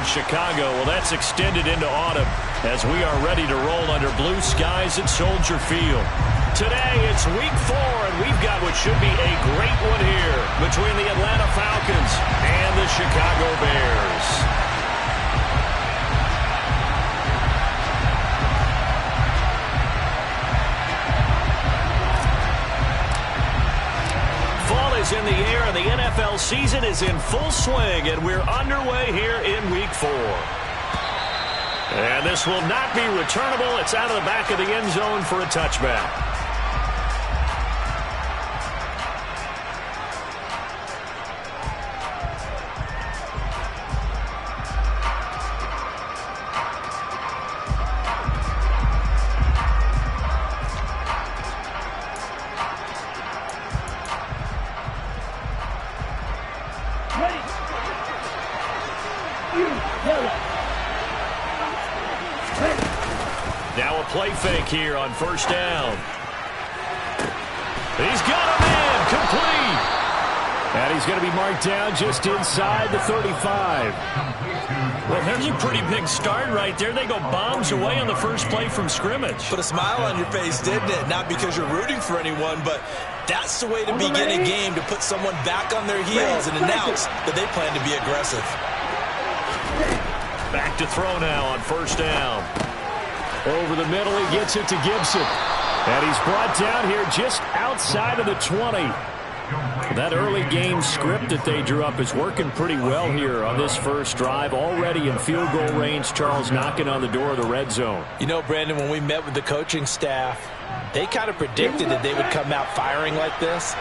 in Chicago. Well, that's extended into autumn as we are ready to roll under blue skies at Soldier Field. Today, it's week 4, and we've got what should be a great one here between the Atlanta Falcons and the Chicago Bears. Is in the air, and the NFL season is in full swing, and we're underway here in week 4. And this will not be returnable. It's out of the back of the end zone for a touchback. Now a play fake here on first down. He's got a man complete. And he's going to be marked down just inside the 35. Well, there's a pretty big start right there. They go bombs away on the first play from scrimmage. Put a smile on your face, didn't it? Not because you're rooting for anyone, but that's the way to begin a game, to put someone back on their heels and announce that they plan to be aggressive. Back to throw now on first down. Over the middle, he gets it to Gibson. And he's brought down here just outside of the 20. That early game script that they drew up is working pretty well here on this first drive. Already in field goal range, Charles knocking on the door of the red zone. You know, Brandon, when we met with the coaching staff, they kind of predicted that they would come out firing like this.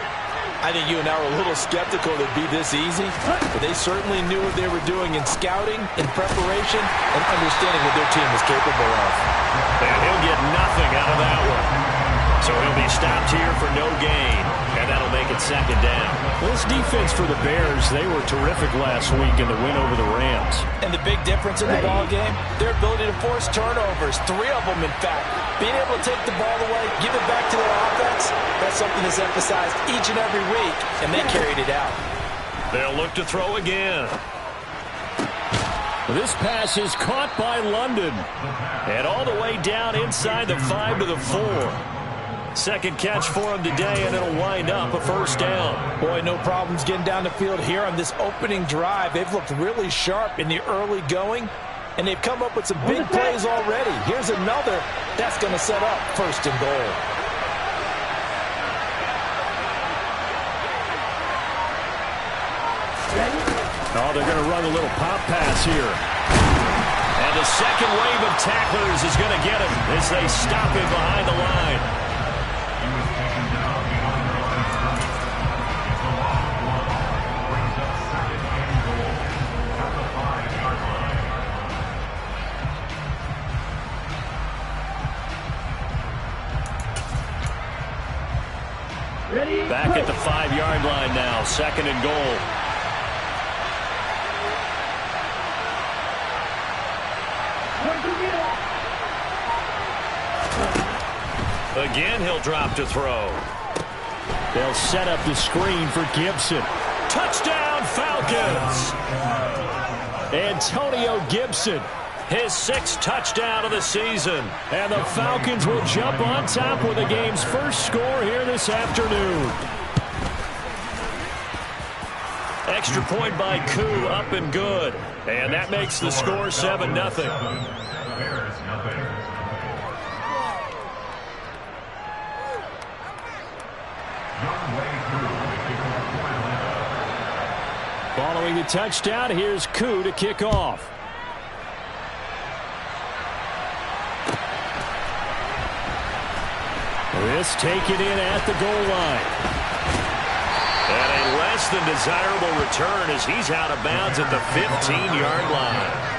I think you and I were a little skeptical that it'd be this easy, but they certainly knew what they were doing in scouting, in preparation, and understanding what their team was capable of. And he'll get nothing out of that one. So he'll be stopped here for no gain, and that'll make it second down. Well, this defense for the Bears, they were terrific last week in the win over the Rams. And the big difference in the ball game, their ability to force turnovers, 3 of them, in fact. Being able to take the ball away, give it back to their offense, that's something that's emphasized each and every week, and they carried it out. They'll look to throw again. This pass is caught by London. And all the way down inside the 5 to the 4. Second catch for him today, and it'll wind up a first down. Boy, no problems getting down the field here on this opening drive. They've looked really sharp in the early going, and they've come up with some big plays already. Here's another that's going to set up first and goal. Oh, they're going to run a little pop pass here. And the second wave of tacklers is going to get him as they stop him behind the line. Back at the 5-yard line now, second and goal. Again, he'll drop to throw. They'll set up the screen for Gibson. Touchdown, Falcons! Antonio Gibson, his 6th touchdown of the season. And the Falcons will jump on top with the game's first score here this afternoon. Extra point by Koo, up and good. And that makes the score 7-0. Following the touchdown, here's Koo to kick off. This taken in at the goal line. And a less than desirable return as he's out of bounds at the 15-yard line.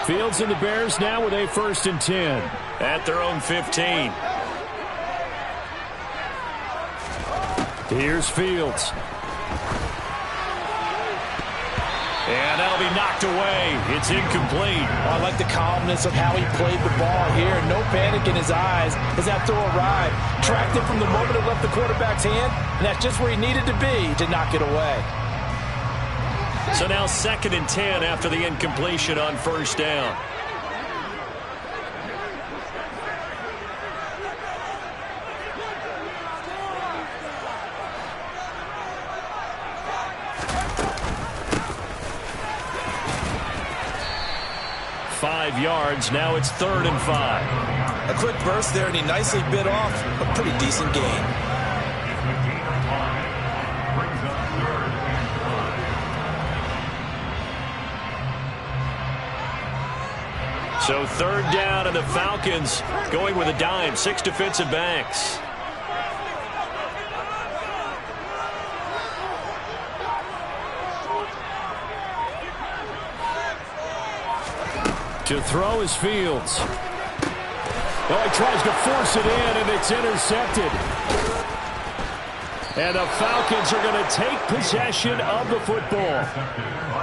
Fields and the Bears now with a 1st and 10 at their own 15. Here's Fields. And now be knocked away. It's incomplete. I like the calmness of how he played the ball here. No panic in his eyes as that throw arrived. Tracked it from the moment it left the quarterback's hand, and that's just where he needed to be to knock it away. So now 2nd and 10 after the incompletion on first down. Yards. Now it's 3rd and 5. A quick burst there, and he nicely bit off a pretty decent gain. So 3rd down, and the Falcons going with a dime. 6 defensive backs. To throw is Fields. Oh, he tries to force it in, and it's intercepted. And the Falcons are going to take possession of the football.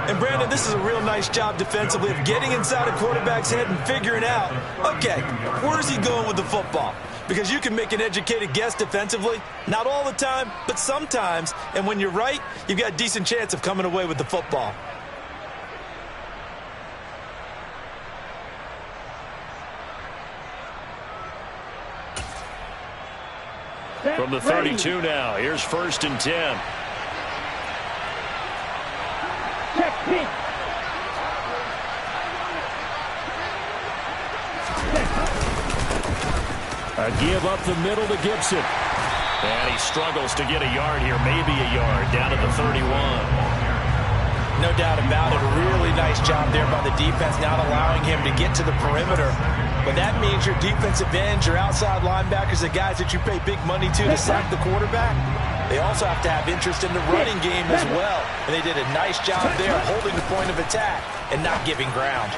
And, Brandon, this is a real nice job defensively of getting inside a quarterback's head and figuring out, okay, where's he going with the football? Because you can make an educated guess defensively. Not all the time, but sometimes. And when you're right, you've got a decent chance of coming away with the football. From the 32 now, here's 1st and 10. A give up the middle to Gibson. And he struggles to get a yard here, maybe a yard, down at the 31. No doubt about it. A really nice job there by the defense, not allowing him to get to the perimeter. But that means your defensive ends, your outside linebackers, the guys that you pay big money to sack the quarterback, they also have to have interest in the running game as well. And they did a nice job there holding the point of attack and not giving ground.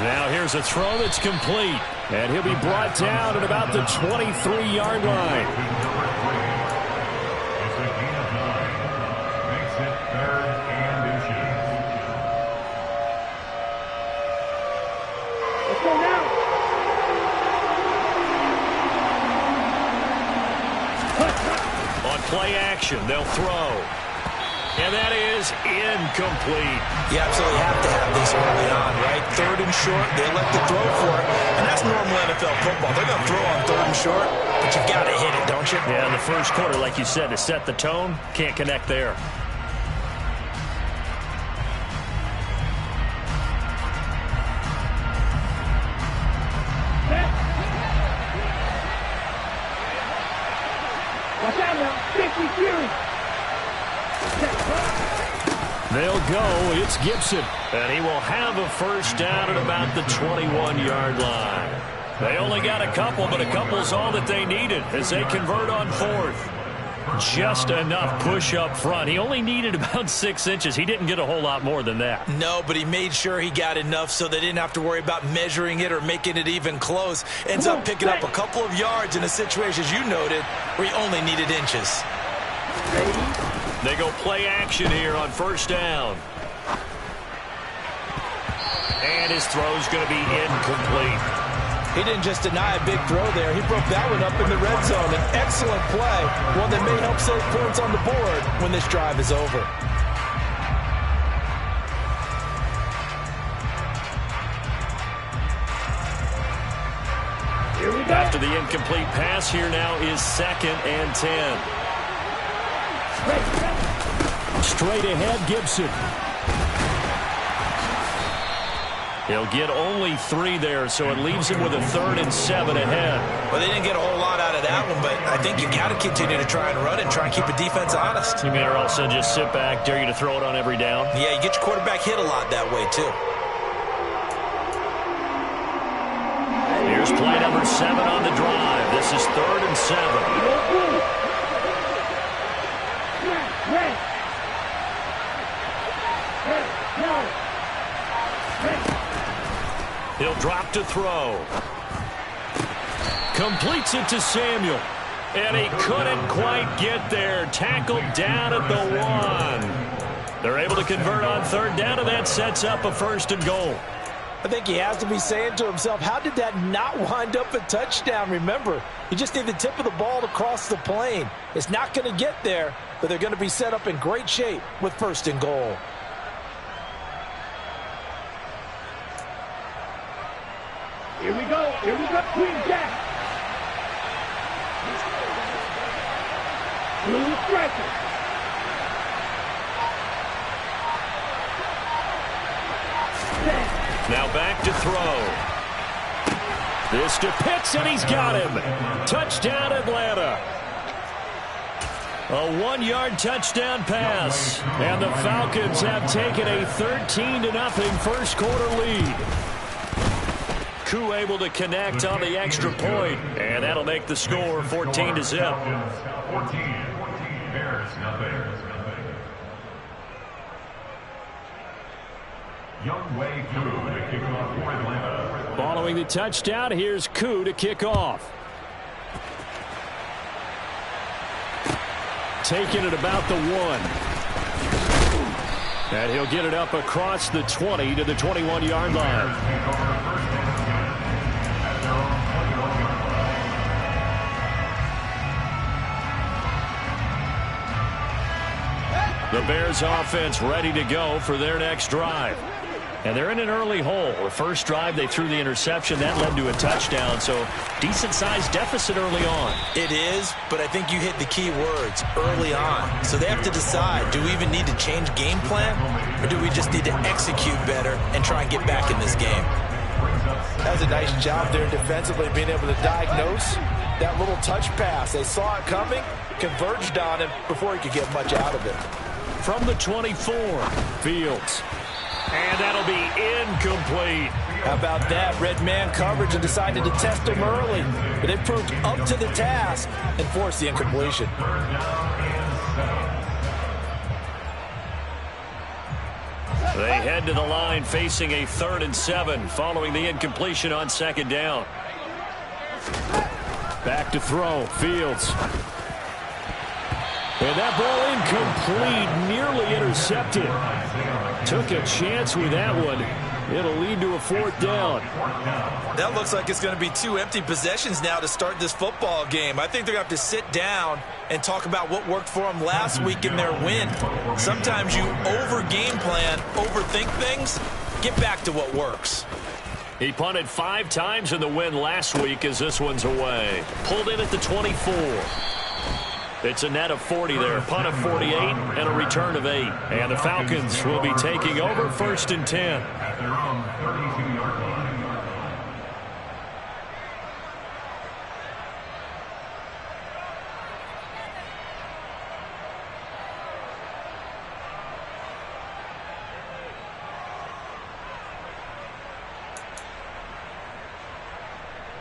Now here's a throw that's complete. And he'll be brought down at about the 23-yard line. Play action, they'll throw. And that is incomplete. You absolutely have to have this early on, right? 3rd and short, they elect to throw for it. And that's normal NFL football. They're going to throw on 3rd and short, but you've got to hit it, don't you? Yeah, in the first quarter, like you said, to set the tone, can't connect there. They'll go. It's Gibson. And he will have a first down at about the 21-yard line. They only got a couple, but a couple's all that they needed as they convert on 4th. Just enough push up front. He only needed about 6 inches. He didn't get a whole lot more than that. No, but he made sure he got enough so they didn't have to worry about measuring it or making it even close. Ends up picking up a couple of yards in a situation, as you noted, where he only needed inches. They go play action here on first down. And his throw's going to be incomplete. He didn't just deny a big throw there. He broke that one up in the red zone. An excellent play, one that may help save points on the board when this drive is over. After the incomplete pass, here now is 2nd and 10. Straight ahead, Gibson. He'll get only 3 there, so it leaves him with a 3rd and 7 ahead. Well, they didn't get a whole lot out of that one, but I think you got to continue to try and run and try and keep a defense honest. You mean or also just sit back, dare you to throw it on every down? Yeah, you get your quarterback hit a lot that way, too. Here's play number 7 on the drive. This is 3rd and 7. He'll drop to throw. Completes it to Samuel. And he couldn't quite get there. Tackled down at the 1. They're able to convert on third down, and that sets up a 1st and goal. I think he has to be saying to himself, how did that not wind up a touchdown? Remember, you just need the tip of the ball to cross the plane. It's not going to get there, but they're going to be set up in great shape with 1st and goal. Here we go, Queen Jack. Blue striker. Now back to throw. This to Pitts, and he's got him. Touchdown, Atlanta. A 1-yard touchdown pass. And the Falcons have taken a 13-0 first quarter lead. Koo able to connect on the extra point, and that'll make the score 14-0. 14, Bears, nothing. Young Wei Koo to kick off for Atlanta. Following the touchdown, here's Koo to kick off. Taking it about the 1. And he'll get it up across the 20 to the 21-yard line. The Bears offense ready to go for their next drive. And they're in an early hole. The first drive, they threw the interception. That led to a touchdown, so decent-sized deficit early on. It is, but I think you hit the key words, early on. So they have to decide, do we even need to change game plan, or do we just need to execute better and try and get back in this game? That was a nice job there defensively, being able to diagnose that little touch pass. They saw it coming, converged on him before he could get much out of it. From the 24, Fields. And that'll be incomplete. How about that? Red man coverage and decided to test him early. But they proved up to the task and forced the incompletion. They head to the line facing a 3rd and 7 following the incompletion on 2nd down. Back to throw. Fields. And that ball incomplete, nearly intercepted. Took a chance with that one. It'll lead to a 4th down. That looks like it's going to be 2 empty possessions now to start this football game. I think they're going to have to sit down and talk about what worked for them last week in their win. Sometimes you over-game plan, overthink things. Get back to what works. He punted 5 times in the win last week as this one's away. Pulled in at the 24. It's a net of 40 there, punt of 48, and a return of 8. And the Falcons will be taking over 1st and 10. At their own 32-yard line.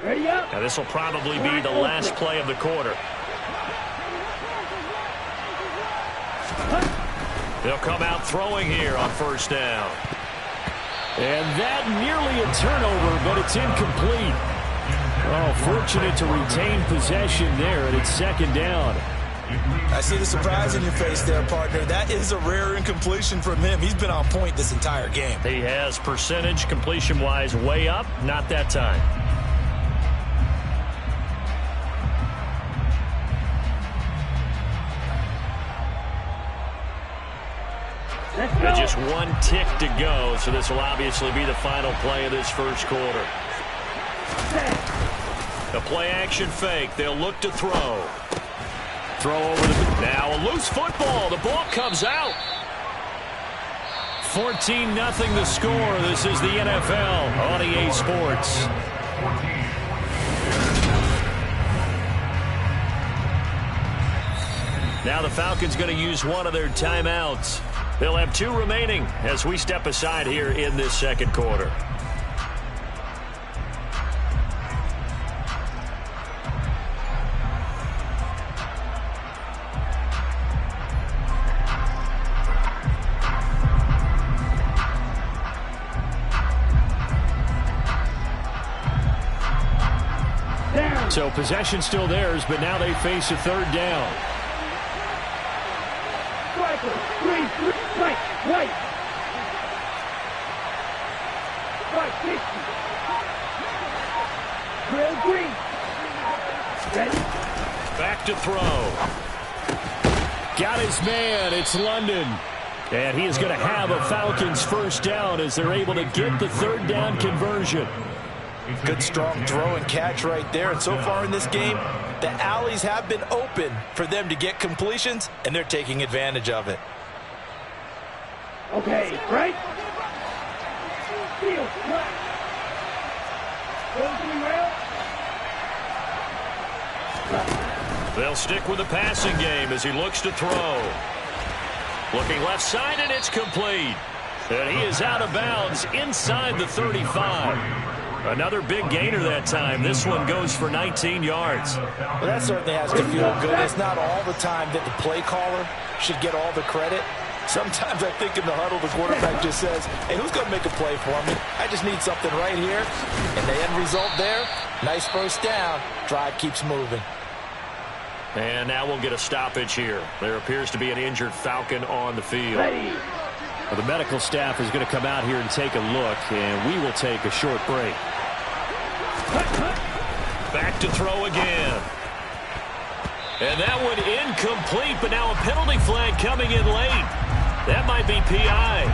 Ready up. Now this will probably be the last play of the quarter. They'll come out throwing here on 1st down. And that nearly a turnover, but it's incomplete. Oh, fortunate to retain possession there, and it's 2nd down. I see the surprise in your face there, partner. That is a rare incompletion from him. He's been on point this entire game. He has percentage completion-wise way up, not that time. And just 1 tick to go, so this will obviously be the final play of this first quarter. A play-action fake. They'll look to throw. Throw over the... Now a loose football. The ball comes out. 14-0 the score. This is the NFL on EA Sports. Now the Falcons going to use one of their timeouts. They'll have 2 remaining as we step aside here in this second quarter. So possession still theirs, but now they face a 3rd down. Green, right, right. 560. Drill green. Ready? Back to throw. Got his man. It's London. And he is going to have a Falcons first down as they're able to get the third down conversion. Good strong throw and catch right there. And so far in this game, the alleys have been open for them to get completions, and they're taking advantage of it. Okay, right? Field, right. Closing rail. They'll stick with the passing game as he looks to throw. Looking left side, and it's complete. And he is out of bounds inside the 35. Another big gainer that time. This one goes for 19 yards. Well, that certainly has to feel good. It's not all the time that the play caller should get all the credit. Sometimes I think in the huddle, the quarterback just says, hey, who's going to make a play for me? I just need something right here. And the end result there, nice first down. Drive keeps moving. And now we'll get a stoppage here. There appears to be an injured Falcon on the field. Well, the medical staff is going to come out here and take a look, and we will take a short break. Back to throw again. And that one incomplete, but now a penalty flag coming in late. That might be PI.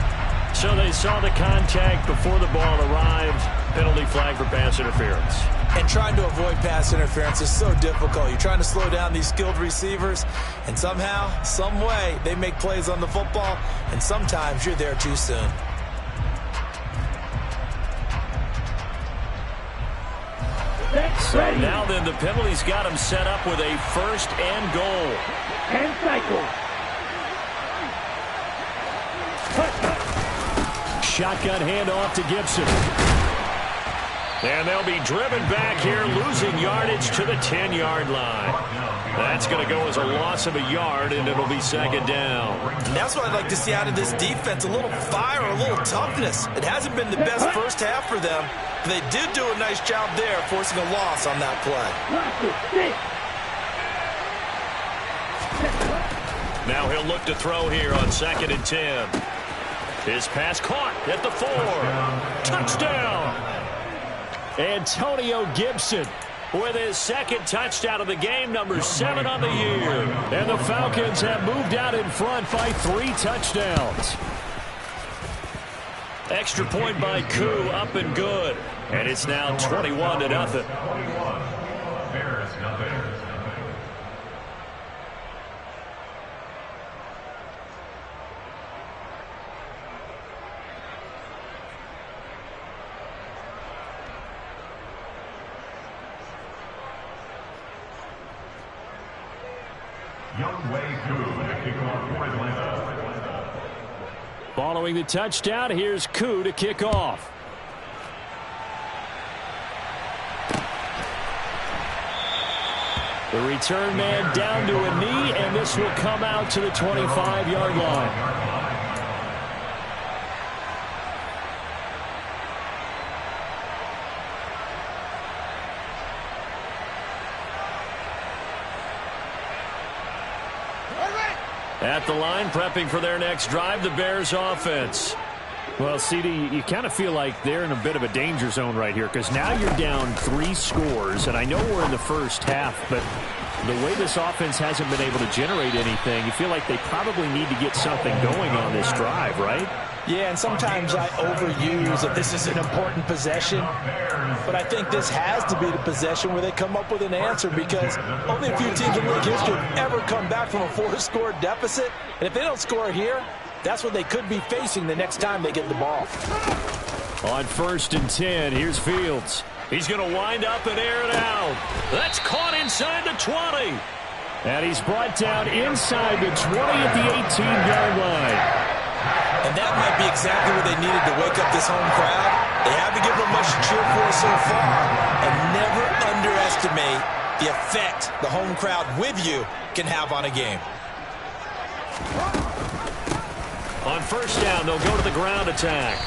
So they saw the contact before the ball arrived. Penalty flag for pass interference. And trying to avoid pass interference is so difficult. You're trying to slow down these skilled receivers, and somehow, some way, they make plays on the football, and sometimes you're there too soon. So now then, the penalty's got him set up with a first and goal. And cycle. Shotgun handoff to Gibson. And they'll be driven back here, losing yardage to the 10-yard line. That's going to go as a loss of a yard, and it'll be second down. And that's what I'd like to see out of this defense, a little fire, a little toughness. It hasn't been the best first half for them, but they did do a nice job there, forcing a loss on that play. Now he'll look to throw here on 2nd and 10. His pass caught at the 4. Touchdown! Antonio Gibson with his second touchdown of the game, number 7 on the year. And the Falcons have moved out in front by 3 touchdowns. Extra point by Koo, up and good. And it's now 21-0. Following the touchdown, here's Koo to kick off. The return man down to a knee, and this will come out to the 25-yard line. At the line, prepping for their next drive, the Bears offense. Well, CD, you kind of feel like they're in a bit of a danger zone right here because now you're down 3 scores, and I know we're in the first half, but the way this offense hasn't been able to generate anything, you feel like they probably need to get something going on this drive, right? Yeah, and sometimes I overuse that this is an important possession, but I think this has to be the possession where they come up with an answer because only a few teams in league history have ever come back from a 4-score deficit, and if they don't score here, that's what they could be facing the next time they get the ball. On 1st and 10, here's Fields. He's going to wind up and air it out. That's caught inside the 20. And he's brought down inside the 20 at the 18-yard line. And that might be exactly what they needed to wake up this home crowd. They haven't given them much to cheer for so far. And never underestimate the effect the home crowd with you can have on a game. On 1st down, they'll go to the ground attack.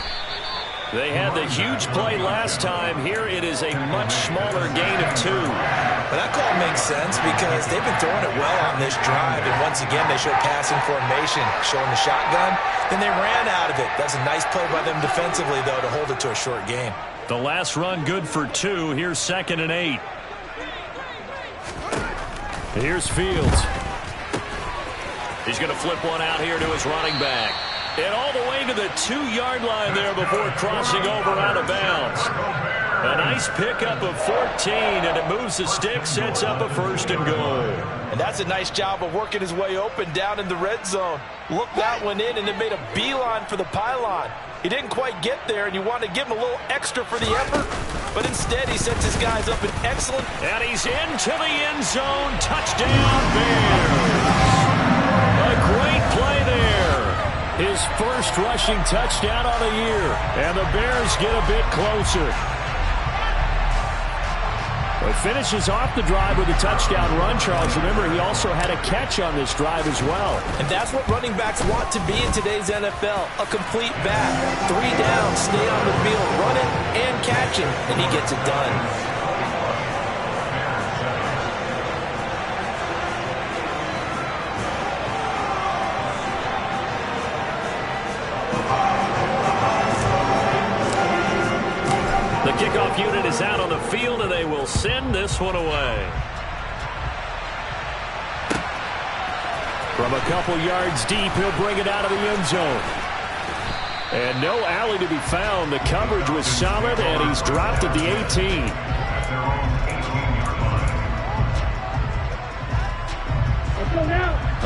They had the huge play last time. Here it is a much smaller gain of 2. Well, that call makes sense because they've been throwing it well on this drive, and once again they showed passing formation, showing the shotgun. Then they ran out of it. That's a nice play by them defensively, though, to hold it to a short gain. The last run good for 2. Here's 2nd and 8. Here's Fields. He's going to flip one out here to his running back. And all the way to the 2-yard line there before crossing over out of bounds. A nice pickup of 14, and it moves the stick, sets up a 1st and goal. And that's a nice job of working his way open down in the red zone. Looked that one in, and it made a beeline for the pylon. He didn't quite get there, and you want to give him a little extra for the effort. But instead, he sets his guys up in excellent. And he's into the end zone. Touchdown, Bears. A great play there. His first rushing touchdown on the year. And the Bears get a bit closer. Well, he finishes off the drive with a touchdown run, Charles. Remember, he also had a catch on this drive as well. And that's what running backs want to be in today's NFL. A complete back. 3 down, stay on the field, running and catching, and he gets it done. The kickoff unit is out on the field, and they will send this one away. From a couple yards deep, he'll bring it out of the end zone. And no alley to be found. The coverage was solid, and he's dropped at the 18.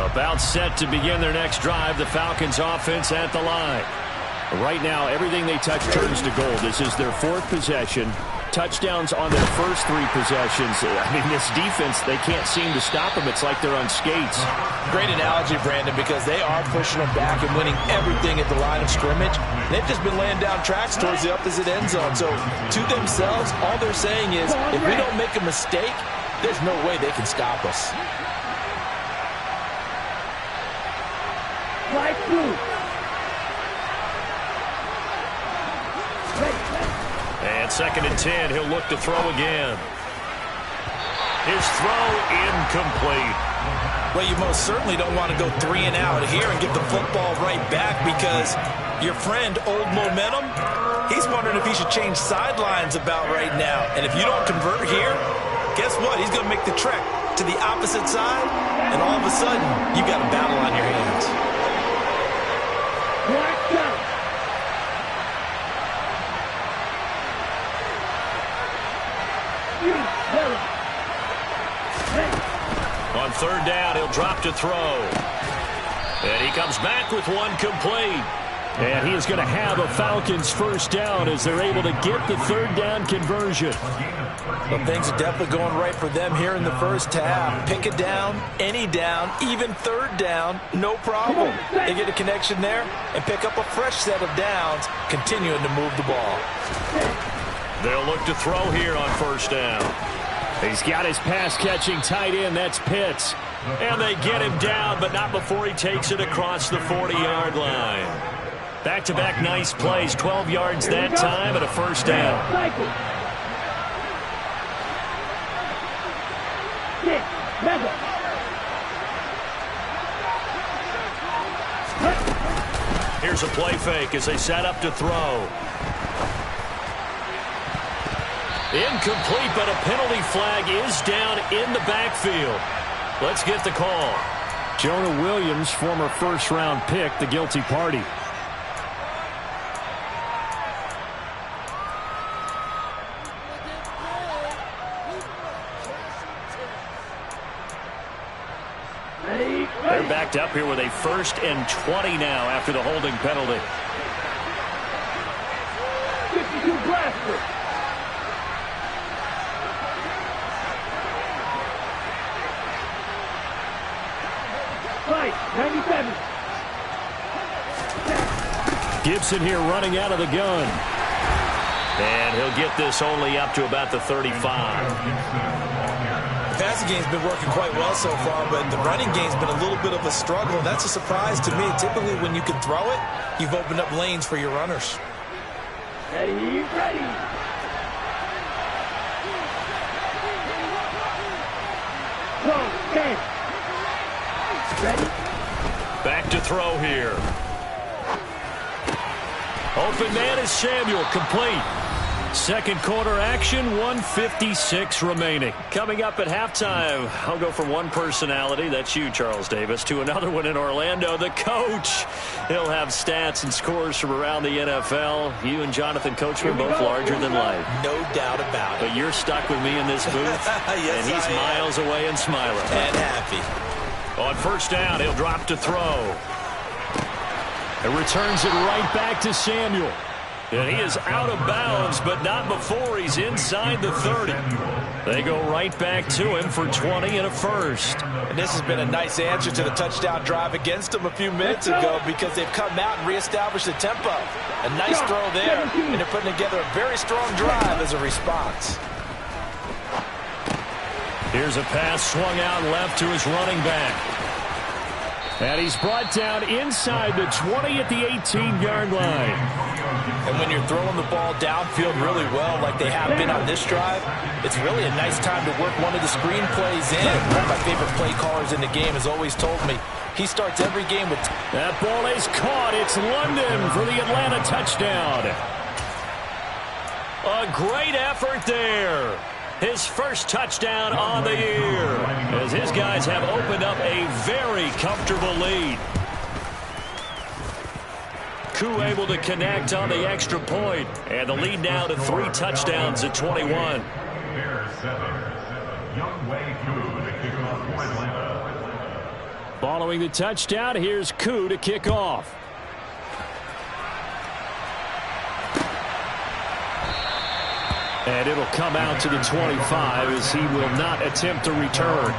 About set to begin their next drive. The Falcons offense at the line. Right now, everything they touch turns to gold. This is their 4th possession. Touchdowns on their first 3 possessions. I mean, this defense, they can't seem to stop them. It's like they're on skates. Great analogy, Brandon, because they are pushing them back and winning everything at the line of scrimmage. They've just been laying down tracks towards the opposite end zone. So, to themselves, all they're saying is, if we don't make a mistake, there's no way they can stop us. Right through. And 2nd and 10, he'll look to throw again. His throw incomplete. Well, you most certainly don't want to go 3 and out here and get the football right back because your friend, Old Momentum, he's wondering if he should change sidelines about right now. And if you don't convert here, guess what? He's going to make the trek to the opposite side, and all of a sudden, you got a battle on your hands. On 3rd down, he'll drop to throw. And he comes back with one complete. And he is going to have a Falcons 1st down as they're able to get the 3rd down conversion. Well, things are definitely going right for them here in the first half. Pick it down, any down, even 3rd down, no problem. They get a connection there and pick up a fresh set of downs, continuing to move the ball. They'll look to throw here on 1st down. He's got his pass-catching tight end. That's Pitts. And they get him down, but not before he takes it across the 40-yard line. Back-to-back nice plays. 12 yards that time and a 1st down. Here's a play fake as they set up to throw. Incomplete, but a penalty flag is down in the backfield. Let's get the call. Jonah Williams, former 1st-round pick, the guilty party. They're backed up here with a 1st and 20 now after the holding penalty. 52 blaster. Right, 97. Gibson here running out of the gun. And he'll get this only up to about the 35. The passing game's been working quite well so far, but the running game's been a little bit of a struggle. That's a surprise to me. Typically, when you can throw it, you've opened up lanes for your runners. Ready, ready. Go, stand. Ready. Back to throw here. Open man is Samuel, complete. Second quarter action, 1:56 remaining. Coming up at halftime, I'll go from one personality, that's you, Charles Davis, to another one in Orlando, the coach. He'll have stats and scores from around the NFL. You and Jonathan Coachman both larger than life. No doubt about it. But you're stuck with me in this booth, yes, and he's miles away and smiling. And happy. On first down, he'll drop to throw. And returns it right back to Samuel. And he is out of bounds, but not before he's inside the 30. They go right back to him for 20 and a first. And this has been a nice answer to the touchdown drive against them a few minutes ago because they've come out and reestablished the tempo. A nice throw there, and they're putting together a very strong drive as a response. Here's a pass swung out left to his running back. And he's brought down inside the 20 at the 18-yard line. And when you're throwing the ball downfield really well like they have been on this drive, it's really a nice time to work one of the screen plays in. One of my favorite play callers in the game has always told me he starts every game with... That ball is caught. It's London for the Atlanta touchdown. A great effort there. His first touchdown on the year, as his guys have opened up a very comfortable lead. Koo able to connect on the extra point, and the lead now to 3 touchdowns at 21. Following the touchdown, here's Koo to kick off. And it'll come out to the 25 as he will not attempt to return.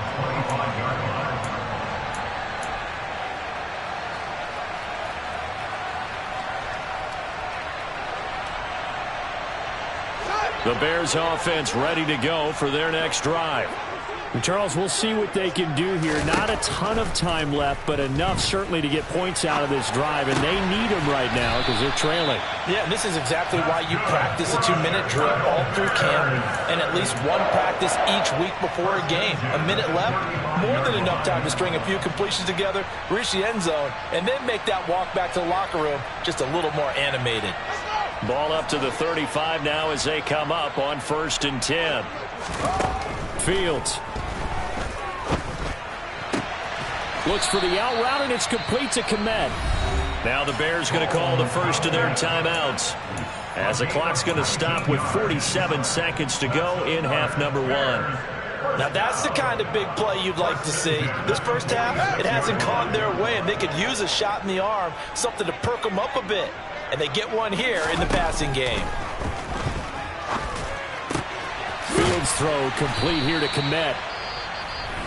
The Bears offense ready to go for their next drive. And Charles, we'll see what they can do here. Not a ton of time left, but enough certainly to get points out of this drive, and they need them right now because they're trailing. Yeah, and this is exactly why you practice a 2-minute drill all through camp and at least one practice each week before a game. A minute left, more than enough time to string a few completions together, reach the end zone, and then make that walk back to the locker room just a little more animated. Ball up to the 35 now as they come up on 1st and 10. Fields. Looks for the out route, and it's complete to Kmet. Now the Bears going to call the first of their timeouts, as the clock's going to stop with 47 seconds to go in half number 1. Now that's the kind of big play you'd like to see. This first half, it hasn't gone their way, and they could use a shot in the arm, something to perk them up a bit. And they get one here in the passing game. Fields throw complete here to Kmet.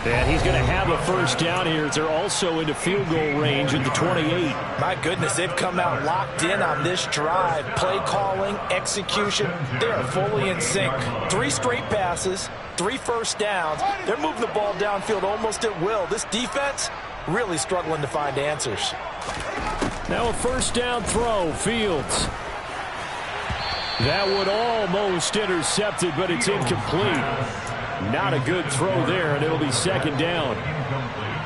And he's going to have a first down here. They're also into field goal range at the 28. My goodness, they've come out locked in on this drive. Play calling, execution, they are fully in sync. 3 straight passes, 3 first downs. They're moving the ball downfield almost at will. This defense really struggling to find answers. Now a first down throw, Fields. That would almost intercepted, but it's incomplete. Not a good throw there, and it'll be 2nd down.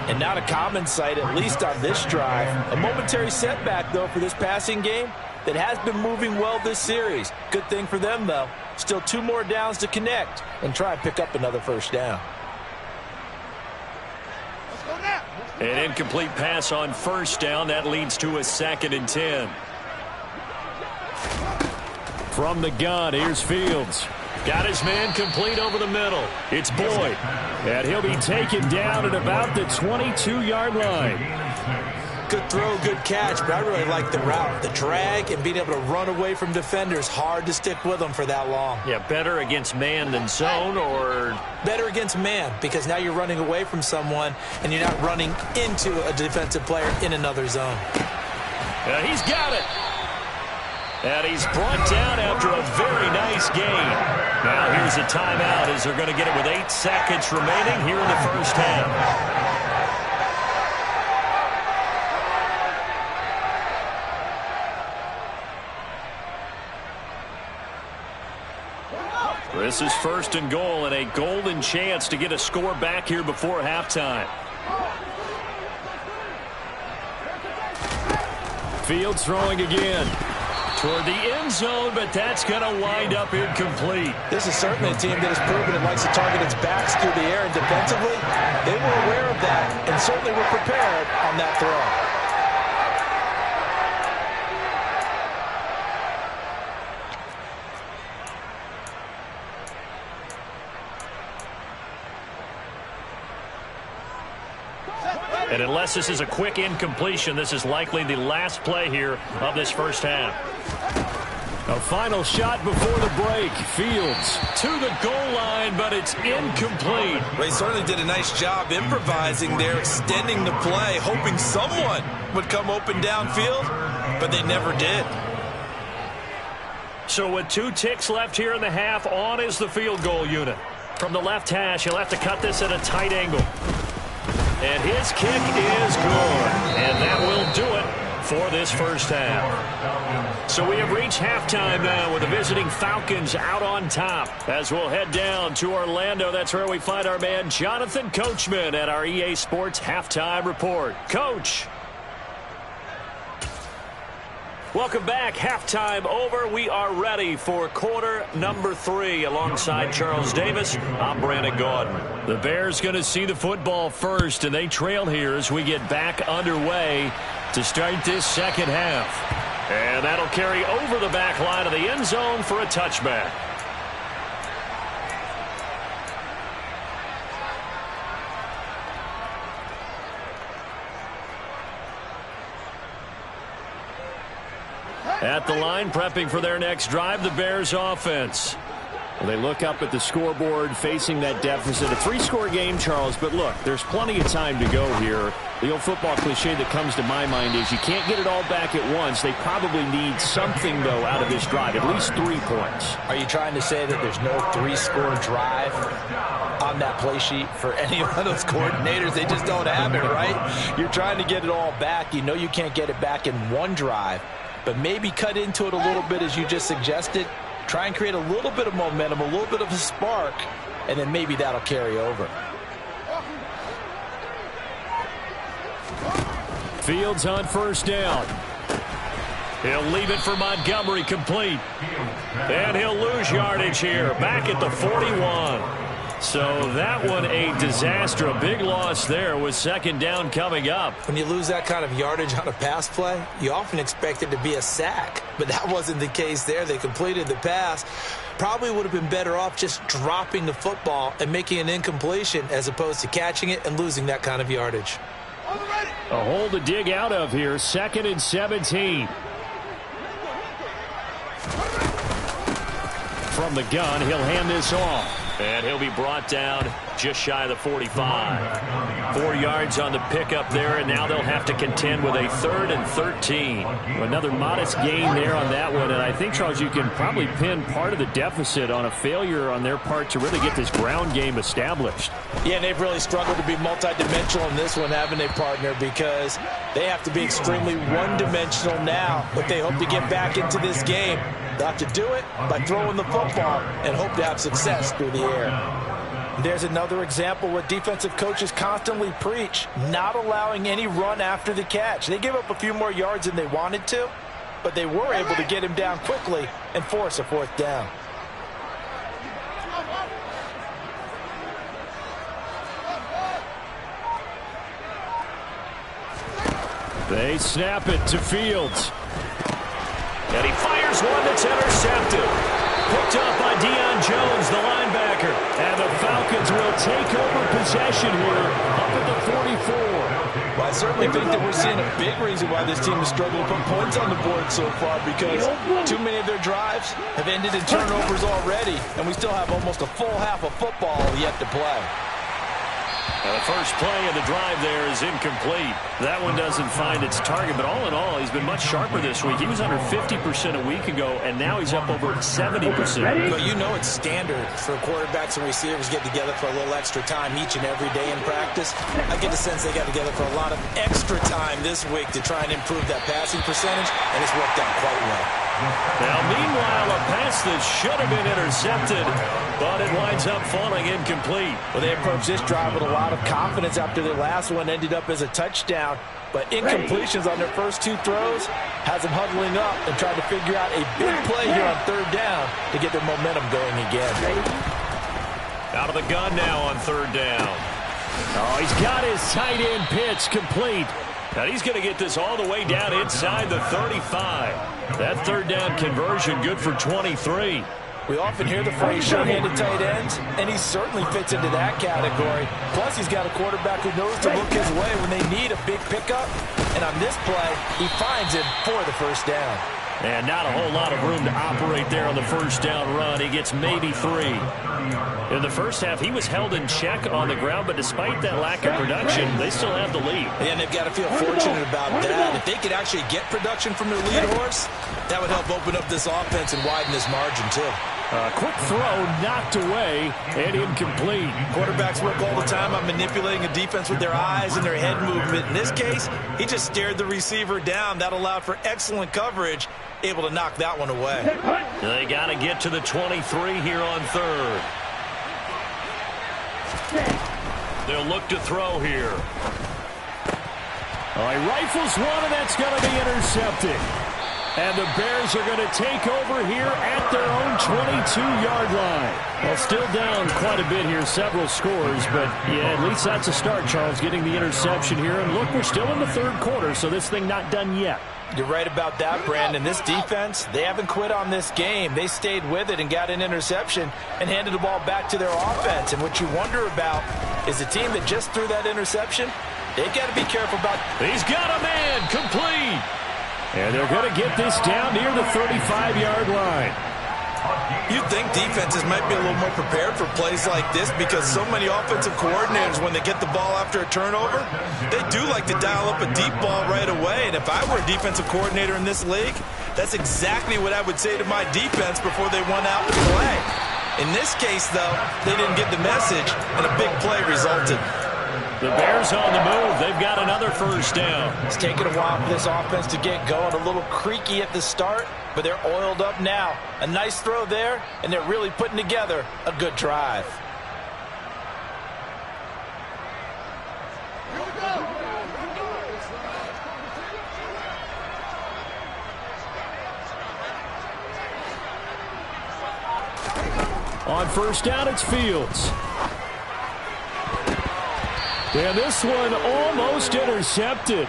And not a common sight, at least on this drive. A momentary setback, though, for this passing game that has been moving well this series. Good thing for them, though. Still 2 more downs to connect and try and pick up another first down. An incomplete pass on first down. That leads to a 2nd and 10. From the gun, here's Fields. Got his man complete over the middle. It's Boyd. And he'll be taken down at about the 22-yard line. Good throw, good catch, but I really like the route. The drag and being able to run away from defenders. Hard to stick with them for that long. Yeah, better against man than zone, or... Better against man, because now you're running away from someone and you're not running into a defensive player in another zone. He's got it. And he's brought down after a very nice gain. Now here's a timeout as they're going to get it with 8 seconds remaining here in the first half. This is 1st and goal and a golden chance to get a score back here before halftime. Fields throwing again toward the end zone, but that's going to wind up incomplete. This is certainly a team that has proven it likes to target its backs through the air, and defensively, they were aware of that and certainly were prepared on that throw. And unless this is a quick incompletion, this is likely the last play here of this first half. A final shot before the break. Fields to the goal line, but it's incomplete. They certainly did a nice job improvising there, extending the play, hoping someone would come open downfield, but they never did. So with 2 ticks left here in the half, on is the field goal unit. From the left hash, he'll have to cut this at a tight angle. And his kick is good. And that will do it for this first half. So we have reached halftime now with the visiting Falcons out on top. As we'll head down to Orlando, that's where we find our man Jonathan Coachman at our EA Sports Halftime Report. Coach. Welcome back. Halftime over. We are ready for quarter number 3. Alongside Charles Davis, I'm Brandon Gordon. The Bears going to see the football first, and they trail here as we get back underway to start this second half. And that'll carry over the back line of the end zone for a touchback. At the line, prepping for their next drive, the Bears offense. Well, they look up at the scoreboard facing that deficit. A 3-score game, Charles, but look, there's plenty of time to go here. The old football cliche that comes to my mind is you can't get it all back at once. They probably need something, though, out of this drive, at least 3 points. Are you trying to say that there's no 3-score drive on that play sheet for any one of those coordinators? They just don't have it, right? You're trying to get it all back. You know you can't get it back in one drive, but maybe cut into it a little bit as you just suggested. Try and create a little bit of momentum, a little bit of a spark, and then maybe that'll carry over. Fields on first down. He'll leave it for Montgomery, complete. And he'll lose yardage here, back at the 41. So that one a disaster, a big loss there with second down coming up. When you lose that kind of yardage on a pass play, you often expect it to be a sack, but that wasn't the case there. They completed the pass. Probably would have been better off just dropping the football and making an incompletion as opposed to catching it and losing that kind of yardage. A hole to dig out of here, 2nd and 17. From the gun, he'll hand this off. And he'll be brought down just shy of the 45. 4 yards on the pickup there, and now they'll have to contend with a 3rd and 13. Another modest gain there on that one, and I think, Charles, you can probably pin part of the deficit on a failure on their part to really get this ground game established. Yeah, and they've really struggled to be multidimensional in this one, haven't they, partner? Because they have to be extremely one-dimensional now if they hope to get back into this game. They'll have to do it by throwing the football and hope to have success through the air. There's another example what defensive coaches constantly preach, not allowing any run after the catch. They gave up a few more yards than they wanted to, but they were able to get him down quickly and force a 4th down. They snap it to Fields. And he fires one that's intercepted. Picked up by Deion Jones, the linebacker. And the Falcons will take over possession here up at the 44. Well, I certainly think that we're seeing a big reason why this team has struggled to put points on the board so far, because too many of their drives have ended in turnovers already, and we still have almost a full half of football yet to play. And the first play of the drive there is incomplete. That one doesn't find its target, but all in all, he's been much sharper this week. He was under 50% a week ago, and now he's up over 70%. But you know it's standard for quarterbacks and receivers get together for a little extra time each and every day in practice. I get the sense they got together for a lot of extra time this week to try and improve that passing percentage, and it's worked out quite well. Now, meanwhile, a pass that should have been intercepted, but it winds up falling incomplete. Well, they approached this drive with a lot of confidence after their last one ended up as a touchdown. But incompletions on their first two throws has them huddling up and trying to figure out a big play here on third down to get their momentum going again. Out of the gun now on third down. Oh, he's got his tight end pitch complete. And he's going to get this all the way down inside the 35. That third down conversion good for 23. We often hear the phrase sure-handed tight ends, and he certainly fits into that category. Plus, he's got a quarterback who knows to look his way when they need a big pickup. And on this play, he finds him for the first down. And not a whole lot of room to operate there on the first down run. He gets maybe 3. In the first half, he was held in check on the ground, but despite that lack of production, they still have the lead. And they've got to feel fortunate about that. If they could actually get production from their lead horse, that would help open up this offense and widen this margin, too. Quick throw knocked away and incomplete. Quarterbacks work all the time on manipulating a defense with their eyes and their head movement. In this case, he just stared the receiver down. That allowed for excellent coverage, able to knock that one away. They got to get to the 23 here on third. They'll look to throw here. He rifles one, and that's going to be intercepted. And the Bears are going to take over here at their own 22-yard line. Well, still down quite a bit here, several scores, but yeah, at least that's a start, Charles, getting the interception here. And look, we're still in the third quarter, so this thing not done yet. You're right about that, Brandon. This defense, they haven't quit on this game. They stayed with it and got an interception and handed the ball back to their offense. And what you wonder about is the team that just threw that interception, they've got to be careful about. He's got a man, complete. And they're going to get this down near the 35-yard line. You'd think defenses might be a little more prepared for plays like this because so many offensive coordinators, when they get the ball after a turnover, they do like to dial up a deep ball right away. And if I were a defensive coordinator in this league, that's exactly what I would say to my defense before they went out to play. In this case, though, they didn't get the message, and a big play resulted. The Bears on the move. They've got another first down. It's taken a while for this offense to get going. A little creaky at the start, but they're oiled up now. A nice throw there, and they're really putting together a good drive. On first down, it's Fields. And this one almost intercepted.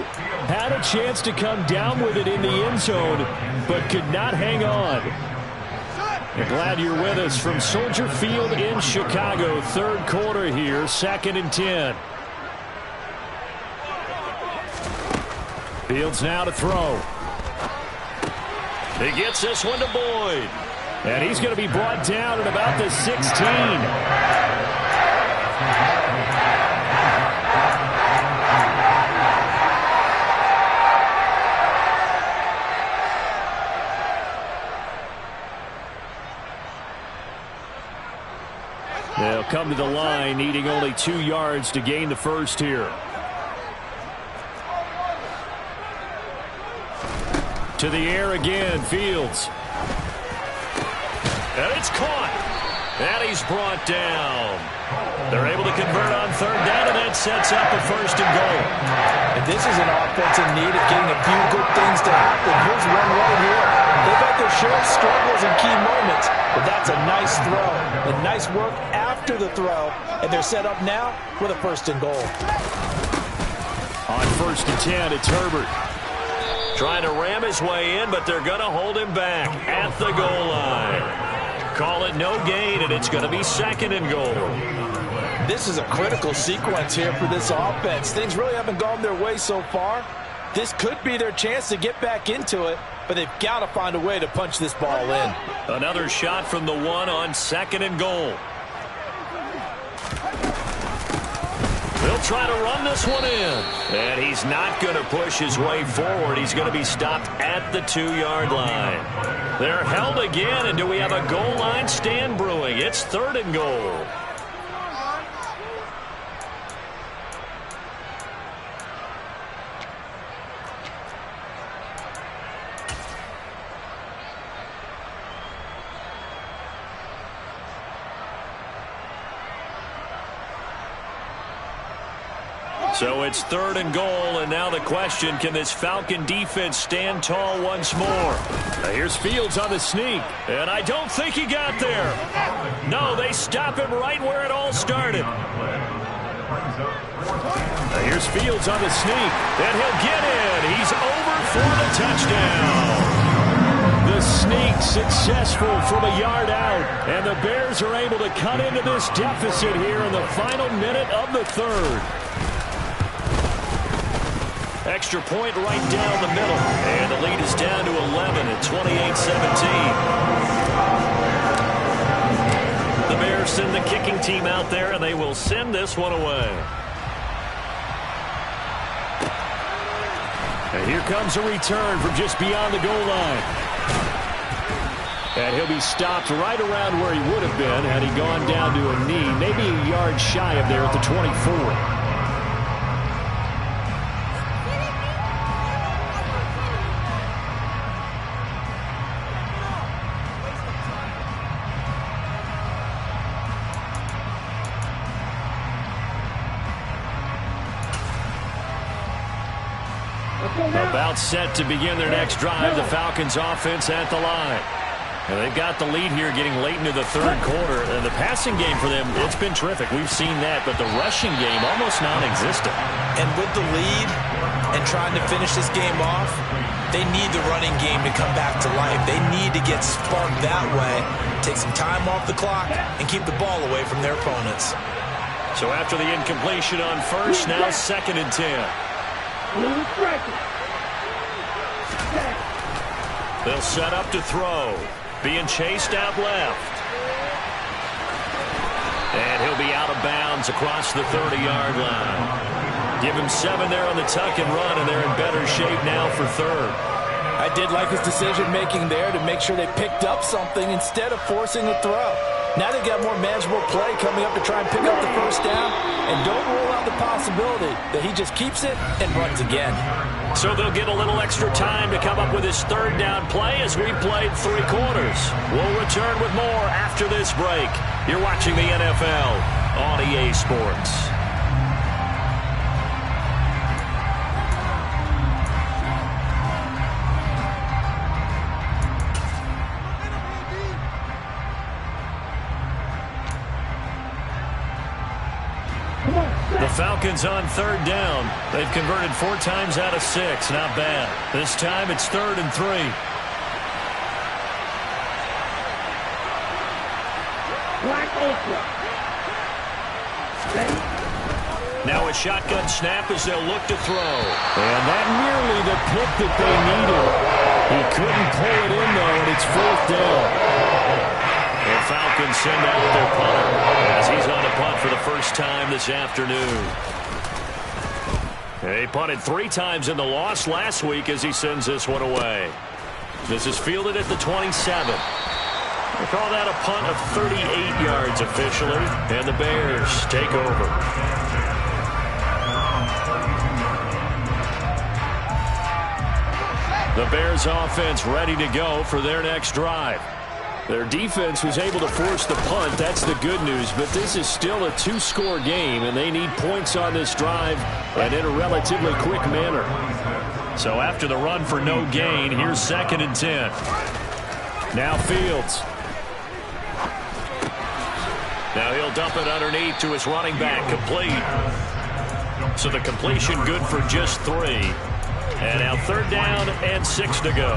Had a chance to come down with it in the end zone, but could not hang on. And glad you're with us from Soldier Field in Chicago. Third quarter here, 2nd and 10. Fields now to throw. He gets this one to Boyd. And he's going to be brought down at about the 16. They'll come to the line, needing only 2 yards to gain the first here. To the air again, Fields. And it's caught. And he's brought down. They're able to convert on third down, and that sets up a 1st and goal. And this is an offense in need of getting a few good things to happen. Here's one right here. They've had their share of struggles in key moments, but that's a nice throw. And nice work after the throw. And they're set up now with a 1st and goal. On 1st and 10, it's Herbert. Trying to ram his way in, but they're going to hold him back at the goal line. Call it no gain, and it's going to be 2nd and goal. This is a critical sequence here for this offense. Things really haven't gone their way so far. This could be their chance to get back into it, but they've got to find a way to punch this ball in. Another shot from the 1 on 2nd and goal. They'll try to run this one in. And he's not going to push his way forward. He's going to be stopped at the 2-yard line. They're held again, and do we have a goal line stand brewing? It's 3rd and goal. So it's 3rd and goal, and now the question, can this Falcon defense stand tall once more? Now here's Fields on the sneak, and I don't think he got there. No, they stop him right where it all started. Now here's Fields on the sneak, and he'll get in. He's over for the touchdown. The sneak successful from a yard out, and the Bears are able to cut into this deficit here in the final minute of the 3rd. Extra point right down the middle, and the lead is down to 11 at 28-17. The Bears send the kicking team out there, and they will send this one away. And here comes a return from just beyond the goal line. And he'll be stopped right around where he would have been had he gone down to a knee, maybe a yard shy of there at the 24. About set to begin their next drive, the Falcons offense at the line. And they've got the lead here getting late into the 3rd quarter. And the passing game for them, it's been terrific. We've seen that, but the rushing game almost non-existent. And with the lead and trying to finish this game off, they need the running game to come back to life. They need to get sparked that way, take some time off the clock, and keep the ball away from their opponents. So after the incompletion on first, now 2nd and 10. They'll set up to throw. Being chased out left. And he'll be out of bounds across the 30-yard line. Give him 7 there on the tuck and run, and they're in better shape now for 3rd. I did like his decision-making there to make sure they picked up something instead of forcing a throw. Now they've got more manageable play coming up to try and pick up the first down, and don't rule out the possibility that he just keeps it and runs again. So they'll get a little extra time to come up with his 3rd down play as we played 3 quarters. We'll return with more after this break. You're watching the NFL on EA Sports. The Falcons on 3rd down. They've converted 4 times out of 6. Not bad. This time it's 3rd and 3. Now a shotgun snap as they'll look to throw. And that nearly the pick that they needed. He couldn't pull it in, though, and it's 4th down. The Falcons send out their punter as he's on the punt for the first time this afternoon. They punted 3 times in the loss last week as he sends this one away. This is fielded at the 27. They call that a punt of 38 yards officially, and the Bears take over. The Bears offense ready to go for their next drive. Their defense was able to force the punt. That's the good news. But this is still a 2-score game, and they need points on this drive and in a relatively quick manner. So after the run for no gain, here's 2nd and 10. Now Fields. Now he'll dump it underneath to his running back. Complete. So the completion good for just 3. And now 3rd down and 6 to go.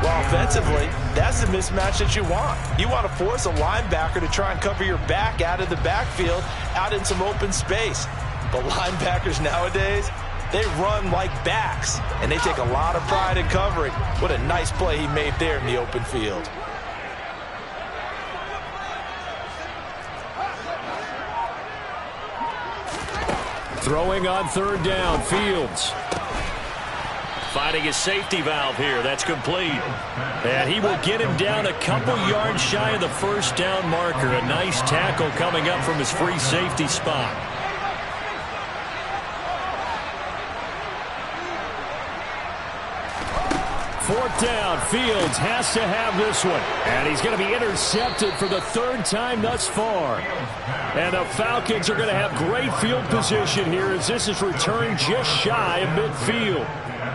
Well, offensively, that's the mismatch that you want. You want to force a linebacker to try and cover your back out of the backfield, out in some open space. But linebackers nowadays, they run like backs, and they take a lot of pride in covering. What a nice play he made there in the open field. Throwing on 3rd down, Fields. Finding his safety valve here. That's complete. And he will get him down a couple yards shy of the first down marker. A nice tackle coming up from his free safety spot. 4th down. Fields has to have this one. And he's going to be intercepted for the 3rd time thus far. And the Falcons are going to have great field position here as this is returned just shy of midfield.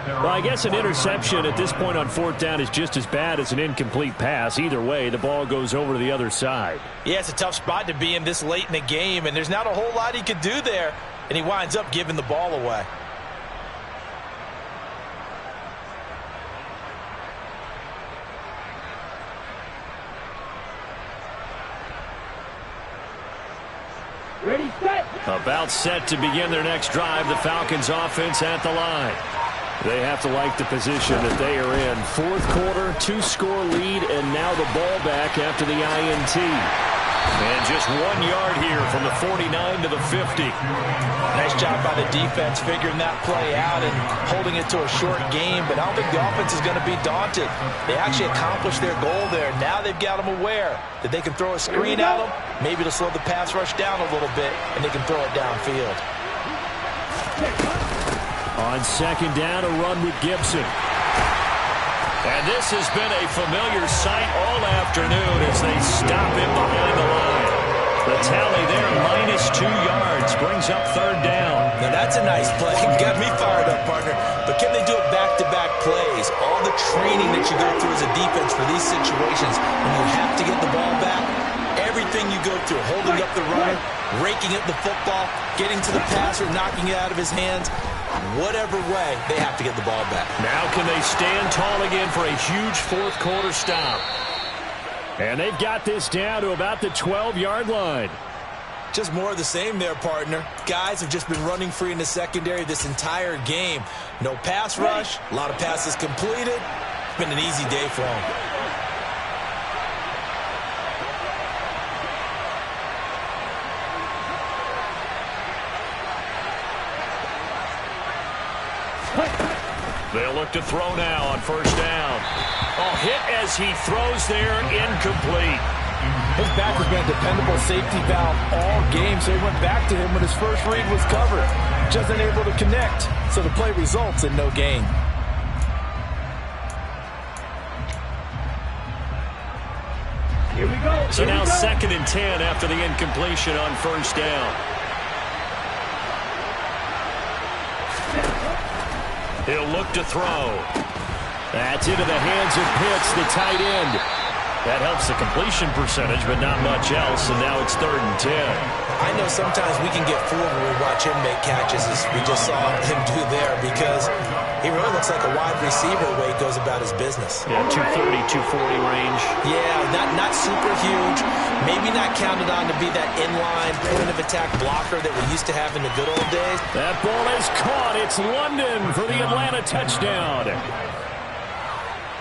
Well, I guess an interception at this point on 4th down is just as bad as an incomplete pass. Either way, the ball goes over to the other side. Yeah, it's a tough spot to be in this late in the game, and there's not a whole lot he could do there. And he winds up giving the ball away. Ready, set. About set to begin their next drive. The Falcons offense at the line. They have to like the position that they are in. 4th quarter, 2-score lead, and now the ball back after the INT. And just 1 yard here from the 49 to the 50. Nice job by the defense figuring that play out and holding it to a short game, but I don't think the offense is going to be daunted. They actually accomplished their goal there. Now they've got them aware that they can throw a screen at them, maybe to slow the pass rush down a little bit, and they can throw it downfield. On 2nd down, a run with Gibson. And this has been a familiar sight all afternoon as they stop him behind the line. The tally there, -2 yards, brings up 3rd down. Now that's a nice play. Got me fired up, partner. But can they do it back-to-back plays? All the training that you go through as a defense for these situations, when you have to get the ball back, everything you go through, holding up the runner, raking up the football, getting to the passer, knocking it out of his hands, whatever way, they have to get the ball back. Now can they stand tall again for a huge 4th quarter stop? And they've got this down to about the 12-yard line. Just more of the same there, partner. Guys have just been running free in the secondary this entire game. No pass rush, a lot of passes completed. It's been an easy day for them. They'll look to throw now on 1st down. Oh, hit as he throws there, incomplete. His back has been a dependable safety valve all game, so he went back to him when his first read was covered. Just unable to connect, so the play results in no gain. Here we go. So now 2nd and 10 after the incompletion on 1st down. He'll look to throw. That's into the hands of Pitts, the tight end. That helps the completion percentage, but not much else, and now it's 3rd and 10. I know sometimes we can get fooled when we watch him make catches, as we just saw him do there, because he really looks like a wide receiver the way he goes about his business. Yeah, 230, 240 range. Yeah, not super huge. Maybe not counted on to be that inline point-of-attack blocker that we used to have in the good old days. That ball is caught. It's London for the Atlanta touchdown.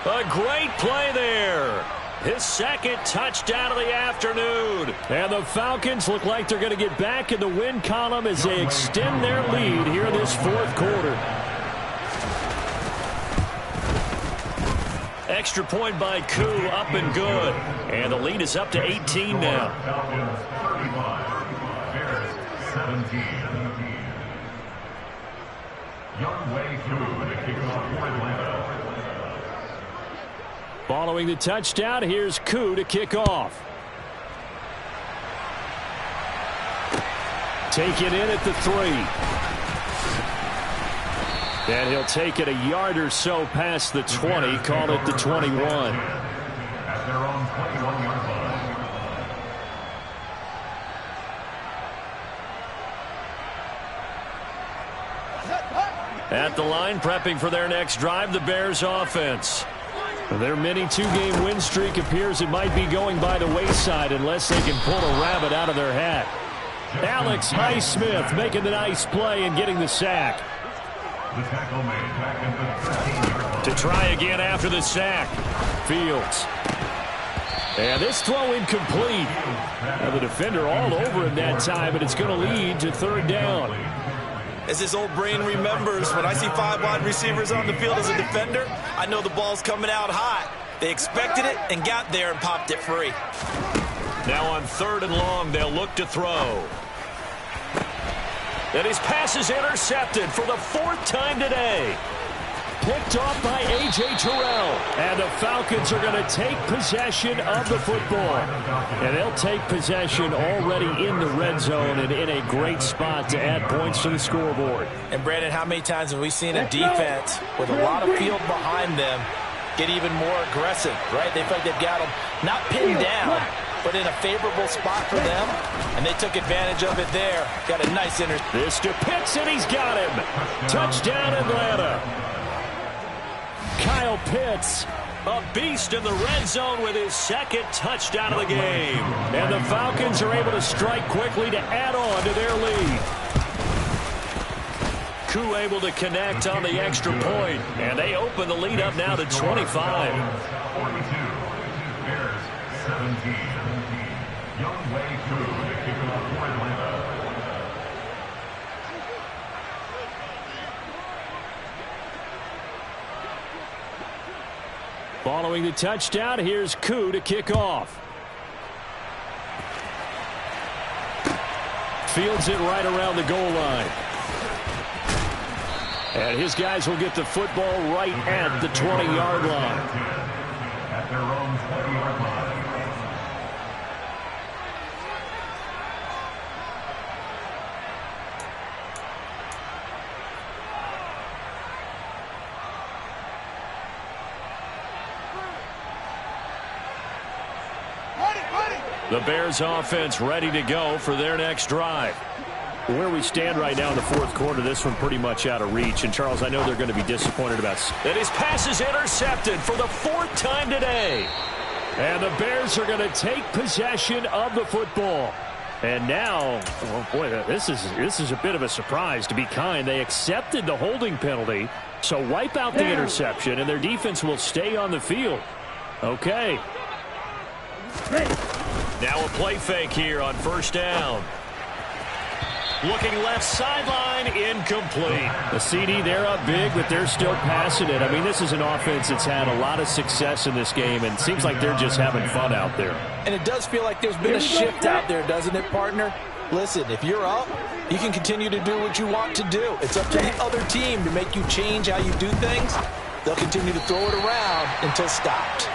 A great play there. His 2nd touchdown of the afternoon. And the Falcons look like they're going to get back in the win column as they extend their lead here in this 4th quarter. Extra point by Koo, up and good. And the lead is up to 18 now. Falcons 35, Bears 17. Young Wei Koo to kick off for Atlanta. Following the touchdown, here's Koo to kick off. Take it in at the 3. And he'll take it a yard or so past the 20, call it the 21. At their own 21-yard line. At the line, prepping for their next drive, the Bears offense. Their mini 2-game win streak appears it might be going by the wayside unless they can pull a rabbit out of their hat. Alex Highsmith making the nice play and getting the sack. The tackle made back in the 13-yard line. To try again after the sack. Fields. And this throw incomplete. Now the defender all over him that time, but it's going to lead to 3rd down. As his old brain remembers, when I see 5 wide receivers on the field as a defender, I know the ball's coming out hot. They expected it and got there and popped it free. Now on 3rd and long, they'll look to throw. And his pass is intercepted for the 4th time today. picked off by A.J. Terrell. And the Falcons are going to take possession of the football. And they'll take possession already in the red zone and in a great spot to add points to the scoreboard. And, Brandon, how many times have we seen a defense with a lot of field behind them get even more aggressive, right? They feel like they've got them not pinned down, but in a favorable spot for them, and they took advantage of it there. Got a nice interception. This to Pitts, and he's got him. Touchdown, Atlanta. Kyle Pitts, a beast in the red zone with his second touchdown of the game. And the Falcons are able to strike quickly to add on to their lead. Koo able to connect on the extra point, and they open the lead up now to 25. 42, Bears 17. Young Way Koo to kick off for Atlanta. Following the touchdown, here's Koo to kick off. Fields it right around the goal line. And his guys will get the football right at the 20-yard line. At their own 20-yard line. The Bears offense ready to go for their next drive. Where we stand right now in the fourth quarter, this one pretty much out of reach. And, Charles, I know they're going to be disappointed about that. His pass is intercepted for the fourth time today. And the Bears are going to take possession of the football. And now, oh boy, this is a bit of a surprise, to be kind. They accepted the holding penalty, so wipe out the interception, and their defense will stay on the field. Okay. Now a play fake here on first down. Looking left sideline, incomplete. The CD, they're up big, but they're still passing it. I mean, this is an offense that's had a lot of success in this game, and it seems like they're just having fun out there. And it does feel like there's been a shift out there, doesn't it, partner? Listen, if you're up, you can continue to do what you want to do. It's up to the other team to make you change how you do things. They'll continue to throw it around until stopped.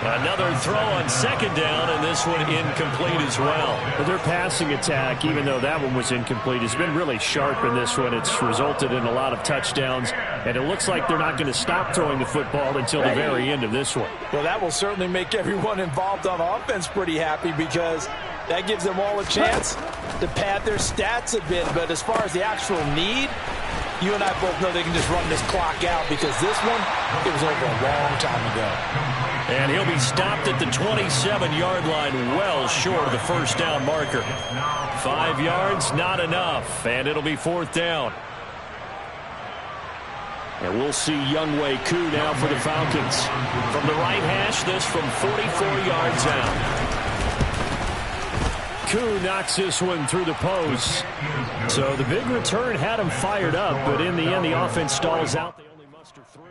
Another throw on second down, and this one incomplete as well. Their passing attack, even though that one was incomplete, has been really sharp in this one. It's resulted in a lot of touchdowns, and it looks like they're not going to stop throwing the football until the very end of this one. Well, that will certainly make everyone involved on offense pretty happy, because that gives them all a chance to pad their stats a bit. But as far as the actual need, you and I both know they can just run this clock out, because this one, it was over a long time ago. And he'll be stopped at the 27-yard line, well short of the first down marker. 5 yards, not enough, and it'll be fourth down. And we'll see Younghoe Koo now for the Falcons. From the right hash, this from 44 yards out. Koo knocks this one through the post. So the big return had him fired up, but in the end, the offense stalls out. They only muster 3.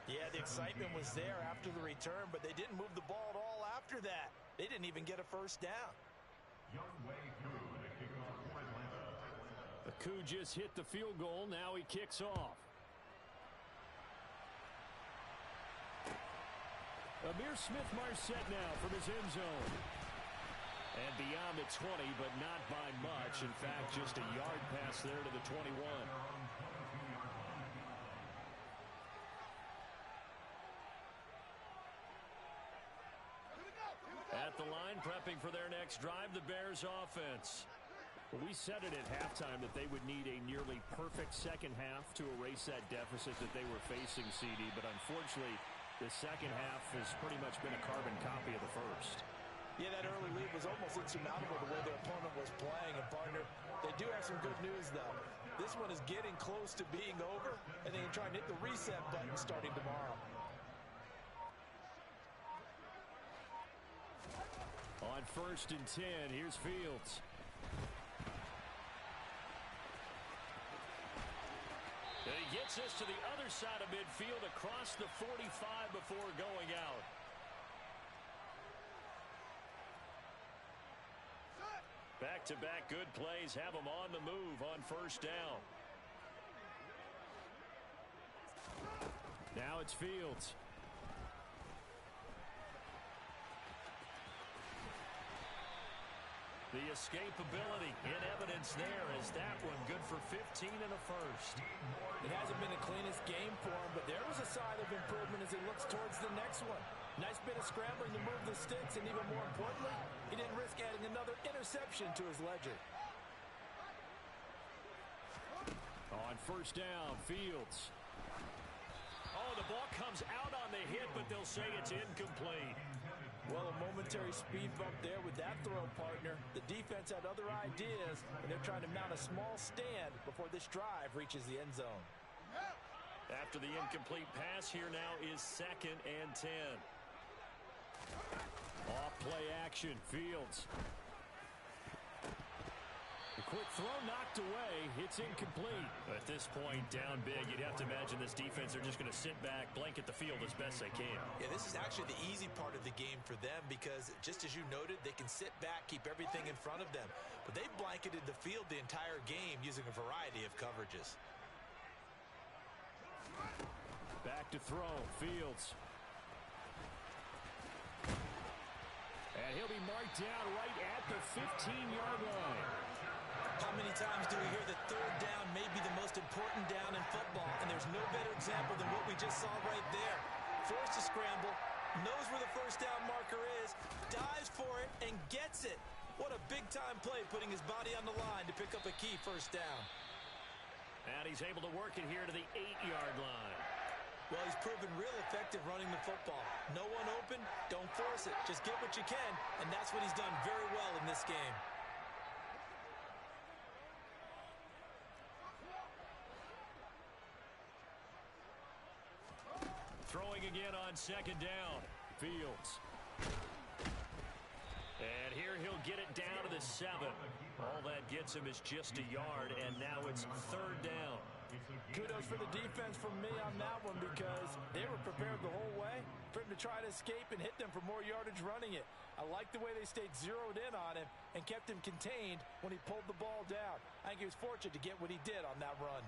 Yeah, the excitement was there after the return, but they didn't move the ball at all after that. They didn't even get a first down. Koo just hit the field goal. Now he kicks off. Amir Smith-Marset now from his end zone. And beyond the 20, but not by much. In fact, just a yard pass there to the 21. At the line, prepping for their next drive, the Bears offense. We said it at halftime that they would need a nearly perfect second half to erase that deficit that they were facing, CD. But unfortunately, the second half has pretty much been a carbon copy of the first. Yeah, that early lead was almost insurmountable the way their opponent was playing. And, partner, they do have some good news, though. This one is getting close to being over, and they can try and hit the reset button starting tomorrow. On first and 10, here's Fields. And he gets us to the other side of midfield across the 45 before going out. Back-to-back good plays have him on the move on first down. Now it's Fields. The escapability in evidence there as that one good for 15 and a first. It hasn't been the cleanest game for him, but there was a sign of improvement as he looks towards the next one. Nice bit of scrambling to move the sticks, and even more importantly, he didn't risk adding another interception to his ledger. On first down, Fields. Oh, the ball comes out on the hit, but they'll say it's incomplete. Well, a momentary speed bump there with that throw, partner. The defense had other ideas, and they're trying to mount a small stand before this drive reaches the end zone. After the incomplete pass, here now is 2nd and 10. Off play action, Fields. The quick throw knocked away. It's incomplete. At this point, down big, you'd have to imagine this defense, they're just going to sit back, blanket the field as best they can. Yeah, this is actually the easy part of the game for them because, just as you noted, they can sit back, keep everything in front of them. But they blanketed the field the entire game using a variety of coverages. Back to throw, Fields. And he'll be marked down right at the 15-yard line. How many times do we hear that third down may be the most important down in football? And there's no better example than what we just saw right there. Forced to scramble, knows where the first down marker is, dives for it, and gets it. What a big-time play, putting his body on the line to pick up a key first down. And he's able to work it here to the 8-yard line. Well, he's proven real effective running the football. No one open, don't force it. Just get what you can, and that's what he's done very well in this game. Throwing again on 2nd down. Fields. And here he'll get it down to the 7. All that gets him is just a yard, and now it's 3rd down. Kudos for the defense from me on that one because they were prepared the whole way for him to try to escape and hit them for more yardage running it. I like the way they stayed zeroed in on him and kept him contained when he pulled the ball down. I think he was fortunate to get what he did on that run.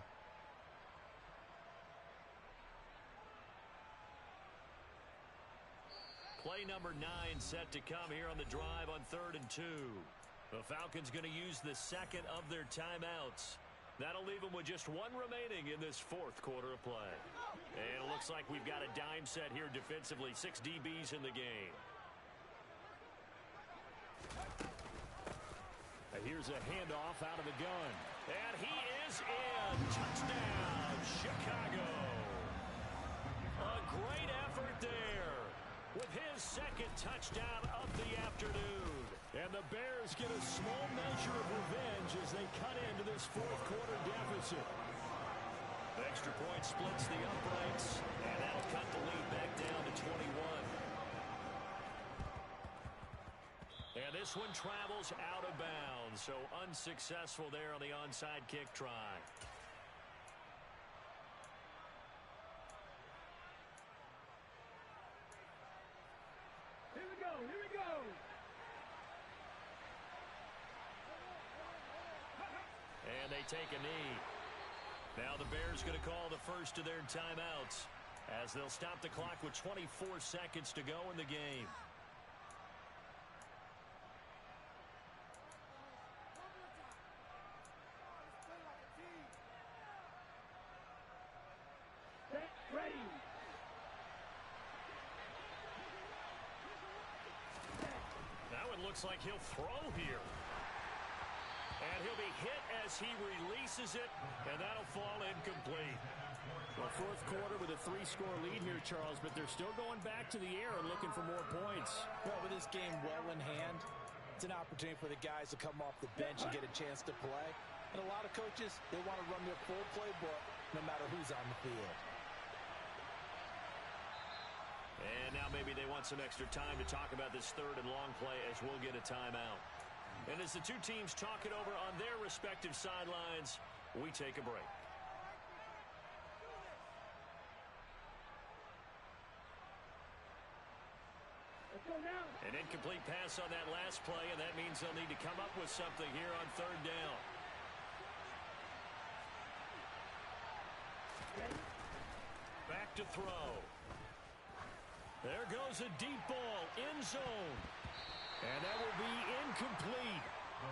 Play number 9 set to come here on the drive on 3rd and 2. The Falcons going to use the 2nd of their timeouts. That'll leave them with just 1 remaining in this 4th quarter of play. And it looks like we've got a dime set here defensively. 6 DBs in the game. Here's a handoff out of the gun. And he is in. Touchdown, Chicago. A great effort there with his 2nd touchdown of the afternoon. And the Bears get a small measure of revenge as they cut into this 4th quarter deficit. The extra point splits the uprights, and that'll cut the lead back down to 21. And this one travels out of bounds, so unsuccessful there on the onside kick try. Here we go, here we go. And they take a knee. Now the Bears going to call the first of their timeouts as they'll stop the clock with 24 seconds to go in the game. Ready. Now it looks like he'll throw here. And he'll be hit as he releases it, and that'll fall incomplete. Well, 4th quarter with a 3-score lead here, Charles, but they're still going back to the air and looking for more points. Well, with this game well in hand, it's an opportunity for the guys to come off the bench and get a chance to play. And a lot of coaches, they want to run their full playbook no matter who's on the field. And now maybe they want some extra time to talk about this 3rd and long play as we'll get a timeout. And as the two teams talk it over on their respective sidelines, we take a break. Let's go now. An incomplete pass on that last play, and that means they'll need to come up with something here on 3rd down. Back to throw. There goes a deep ball, end zone. And that will be incomplete.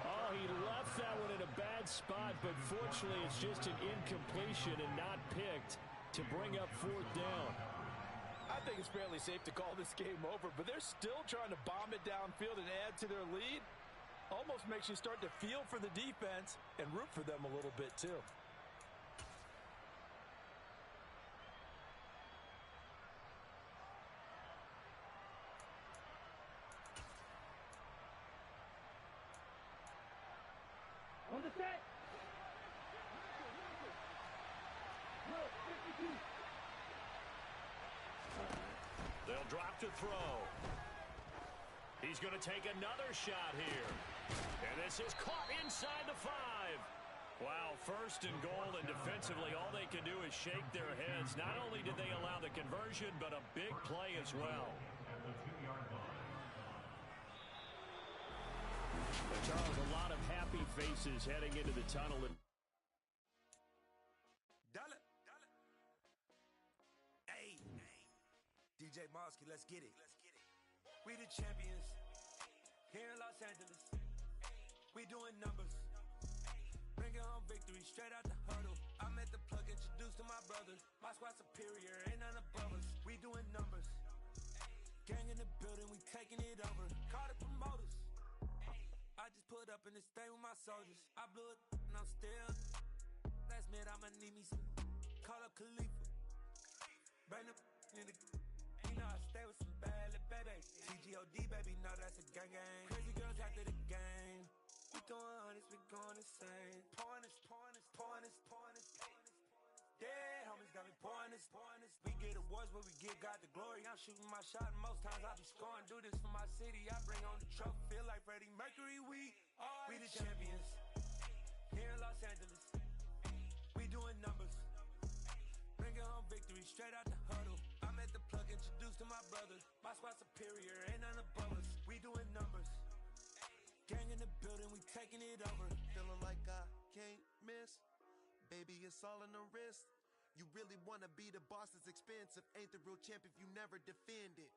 Oh, he left that one in a bad spot, but fortunately it's just an incompletion and not picked to bring up fourth down. I think it's fairly safe to call this game over, but they're still trying to bomb it downfield and add to their lead. Almost makes you start to feel for the defense and root for them a little bit too. On the set. Look, 52. They'll drop to throw. He's going to take another shot here. And this is caught inside the 5. Wow, first and goal, and defensively all they can do is shake their heads. Not only did they allow the conversion, but a big play as well. But Charles, a lot of happy faces heading into the tunnel. Hey, DJ Mosky, let's get it. We the champions here in Los Angeles. We doing numbers. Bringing home victory straight out the huddle. I'm at the plug, introduced to my brothers. My squad superior, ain't none above us. We doing numbers. Gang in the building, we taking it over. Call the promoters. I just put up in this thing with my soldiers. I blew it and I'm still. Last minute I'ma need me some. Call up Khalifa. Bring the in the. You know I stay with some bad little baby. TGOD baby, no that's a gang gang. Crazy girls after the game. We going honest, we going insane. Pouring this. Dead homies got me pouring this. We get awards where we give God the glory. I'm shooting my shot and most times I be scoring. Do this for my city, I bring on the trophy. Feel like Freddie Mercury, we the champions. Here in Los Angeles, we doing numbers. Bringing home victory straight out the huddle. I'm at the plug, introduced to my brothers. My squad superior, ain't none above us. We doing numbers. Gang in the building, we taking it over. Feeling like I can't miss. Baby, it's all in the wrist. You really wanna be the boss, it's expensive. Ain't the real champ if you never defend it.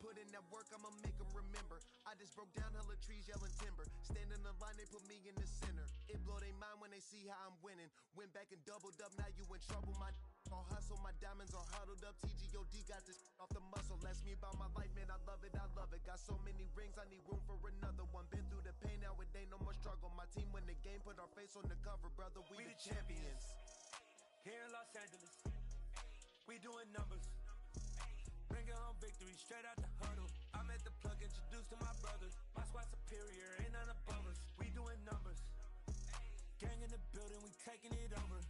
Put in that work, I'ma make them remember. I just broke down hella trees, yelling timber. Stand in the line, they put me in the center. It blow they mind when they see how I'm winning. Went back and doubled up, now you in trouble. My all hustle, my diamonds are huddled up. TGOD got this off the muscle. That's me about my life, man, I love it. Got so many rings, I need room for another one. Been through the pain, now it ain't no more struggle. My team win the game, put our face on the cover, brother. We the champions. Here in Los Angeles, we doing numbers. Bringing home victory straight out the huddle. I'm at the plug, introduced to my brothers. My squad superior, ain't none above us. We doing numbers. Gang in the building, we taking it over.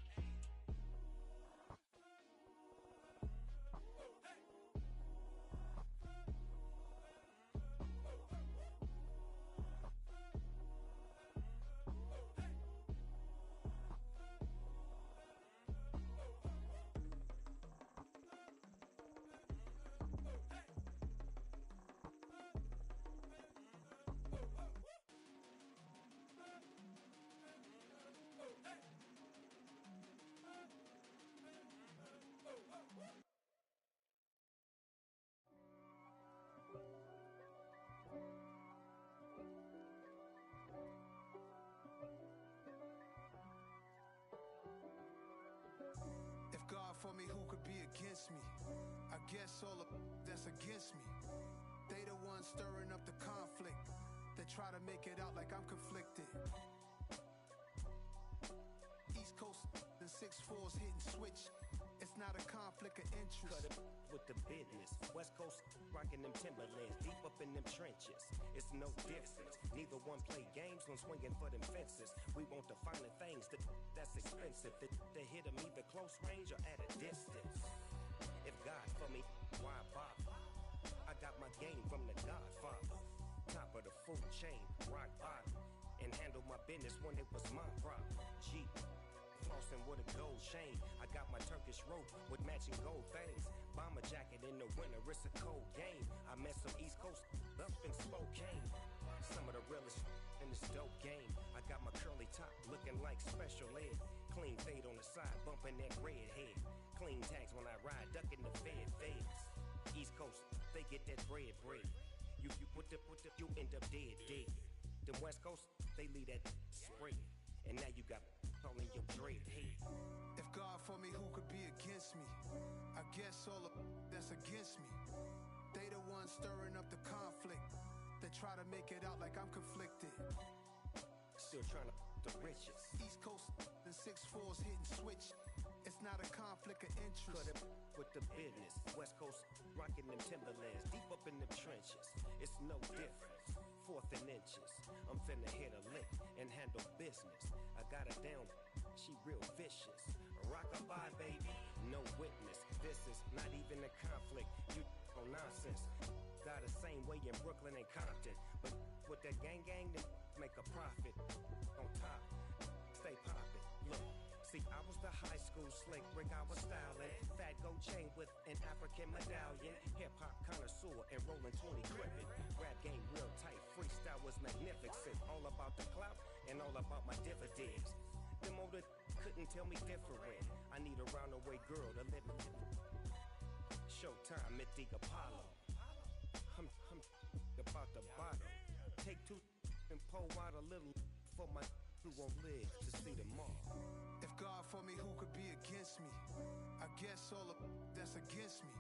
If God for me, who could be against me? I guess all of that's against me. They the ones stirring up the conflict. They try to make it out like I'm conflicted. East Coast and 6'4's hitting switch. It's not a conflict of interest. Cut it with the business. West Coast rocking them Timberlands, deep up in them trenches. It's no difference. Neither one play games when swinging for them fences. We want the finer things that's expensive. That hit them either close range or at a distance. If God for me, why bother? I got my game from the Godfather. Top of the food chain, rock bottom. And handle my business when it was my problem. Jeep. Flossing with a gold chain. I got my Turkish rope with matching gold things. Bomber jacket in the winter, it's a cold game. I met some East Coast up in Spokane. Some of the realest in this dope game. I got my curly top looking like special ed. Clean fade on the side, bumping that red head. Clean tags when I ride, ducking the feds. East Coast, they get that bread. You you end up dead. The West Coast, they leave that spray. And now you got all in your dread. Hey. If God for me, who could be against me? I guess all of that's against me. They the ones stirring up the conflict. They try to make it out like I'm conflicted. Still trying to the riches. East Coast and 6'4s hitting switch. It's not a conflict of interest. Cut it with the business. West Coast rocking them Timberlands. Deep up in the trenches. It's no difference. Fourth and inches. I'm finna hit a lick and handle business. I got her down. She real vicious. Rock-a-bye, baby. No witness. This is not even a conflict. You on nonsense. Got the same way in Brooklyn and Compton. But with that gang, then make a profit. On top, stay poppin'. Look, see, I was the high school slick rig I was styling. Fat gold chain with an African medallion. Hip-hop connoisseur and rolling 20 cribbin'. Rap game real tight, freestyle was magnificent. All about the clout and all about my dividends. Them older couldn't tell me different. I need a roundaway girl to live in. Showtime at the Apollo. I'm about the bottom. Take two and pour out a little for my who won't live to see tomorrow. If God for me, who could be against me? I guess all of that's against me.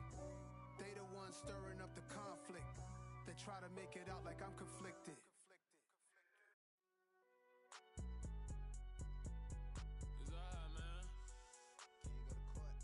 They the ones stirring up the conflict. They try to make it out like I'm conflicted. It's alright, man. Can you go to court?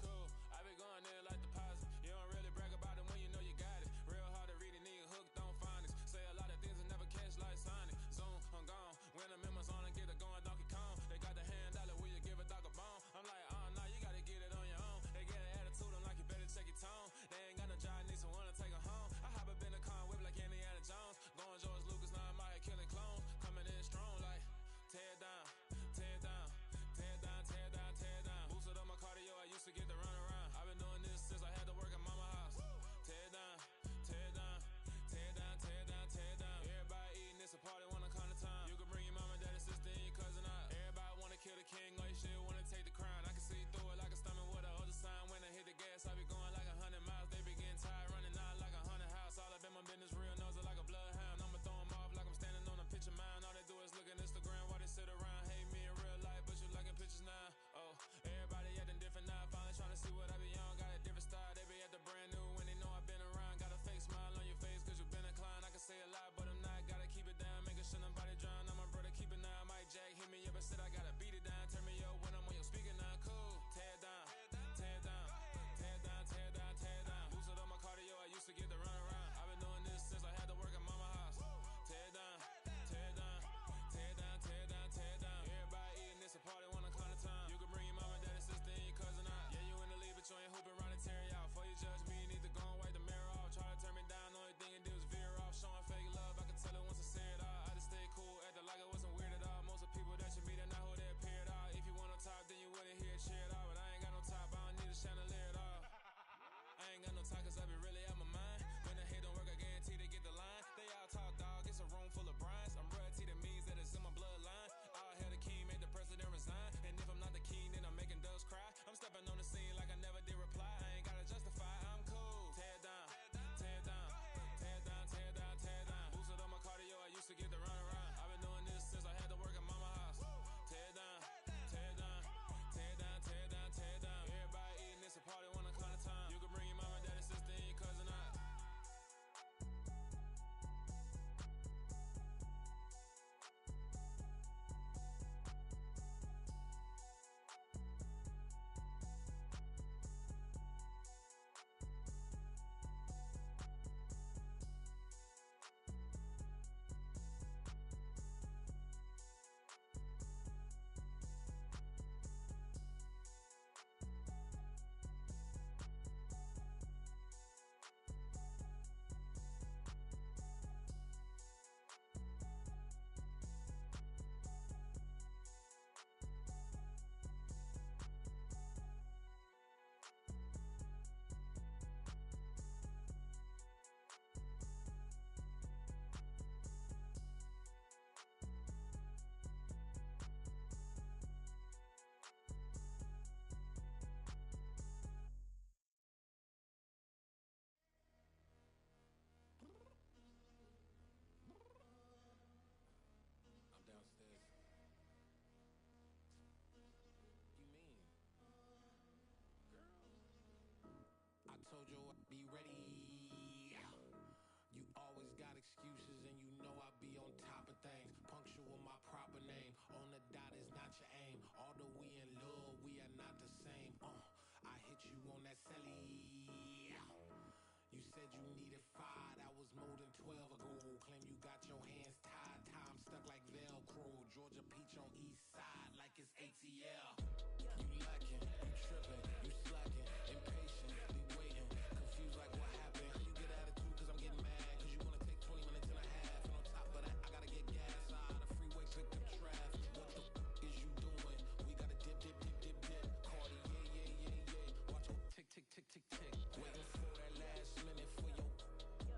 Cool. I been going there like deposit. You don't really brag about it when you know you got it. Real hard to read a nigga hooked on phonics. Say a lot of things and never catch like Sonic. Zone, I'm gone. When I'm in my zone and get it going Donkey Kong. They got the hand dollar, will you give a dog a bone? I'm like, oh no, you gotta get it on your own. They get an attitude, I'm like, you better check your tone. They ain't got no job, need someone to take her home. I hop a told you I'd be ready. You always got excuses and you know I be on top of things. Punctual my proper name. On the dot is not your aim. Although we in love, we are not the same. I hit you on that celly. You said you needed 5, that was more than 12 ago. Claim you got your hands tied, time stuck like Velcro. Georgia Peach on east side like it's ATL. You lacking, you tripping, you slacking, impatient, be waiting, confused like what happened. How you get attitude cause I'm getting mad, cause you wanna take 20 minutes and a half. And on top of that, I gotta get gas out of freeway, pick up traffic. What the is you doing? We gotta dip, dip, dip, dip, dip. Cardi, yeah. Watch your tick, tick, tick, tick, tick. Waiting for that last minute for your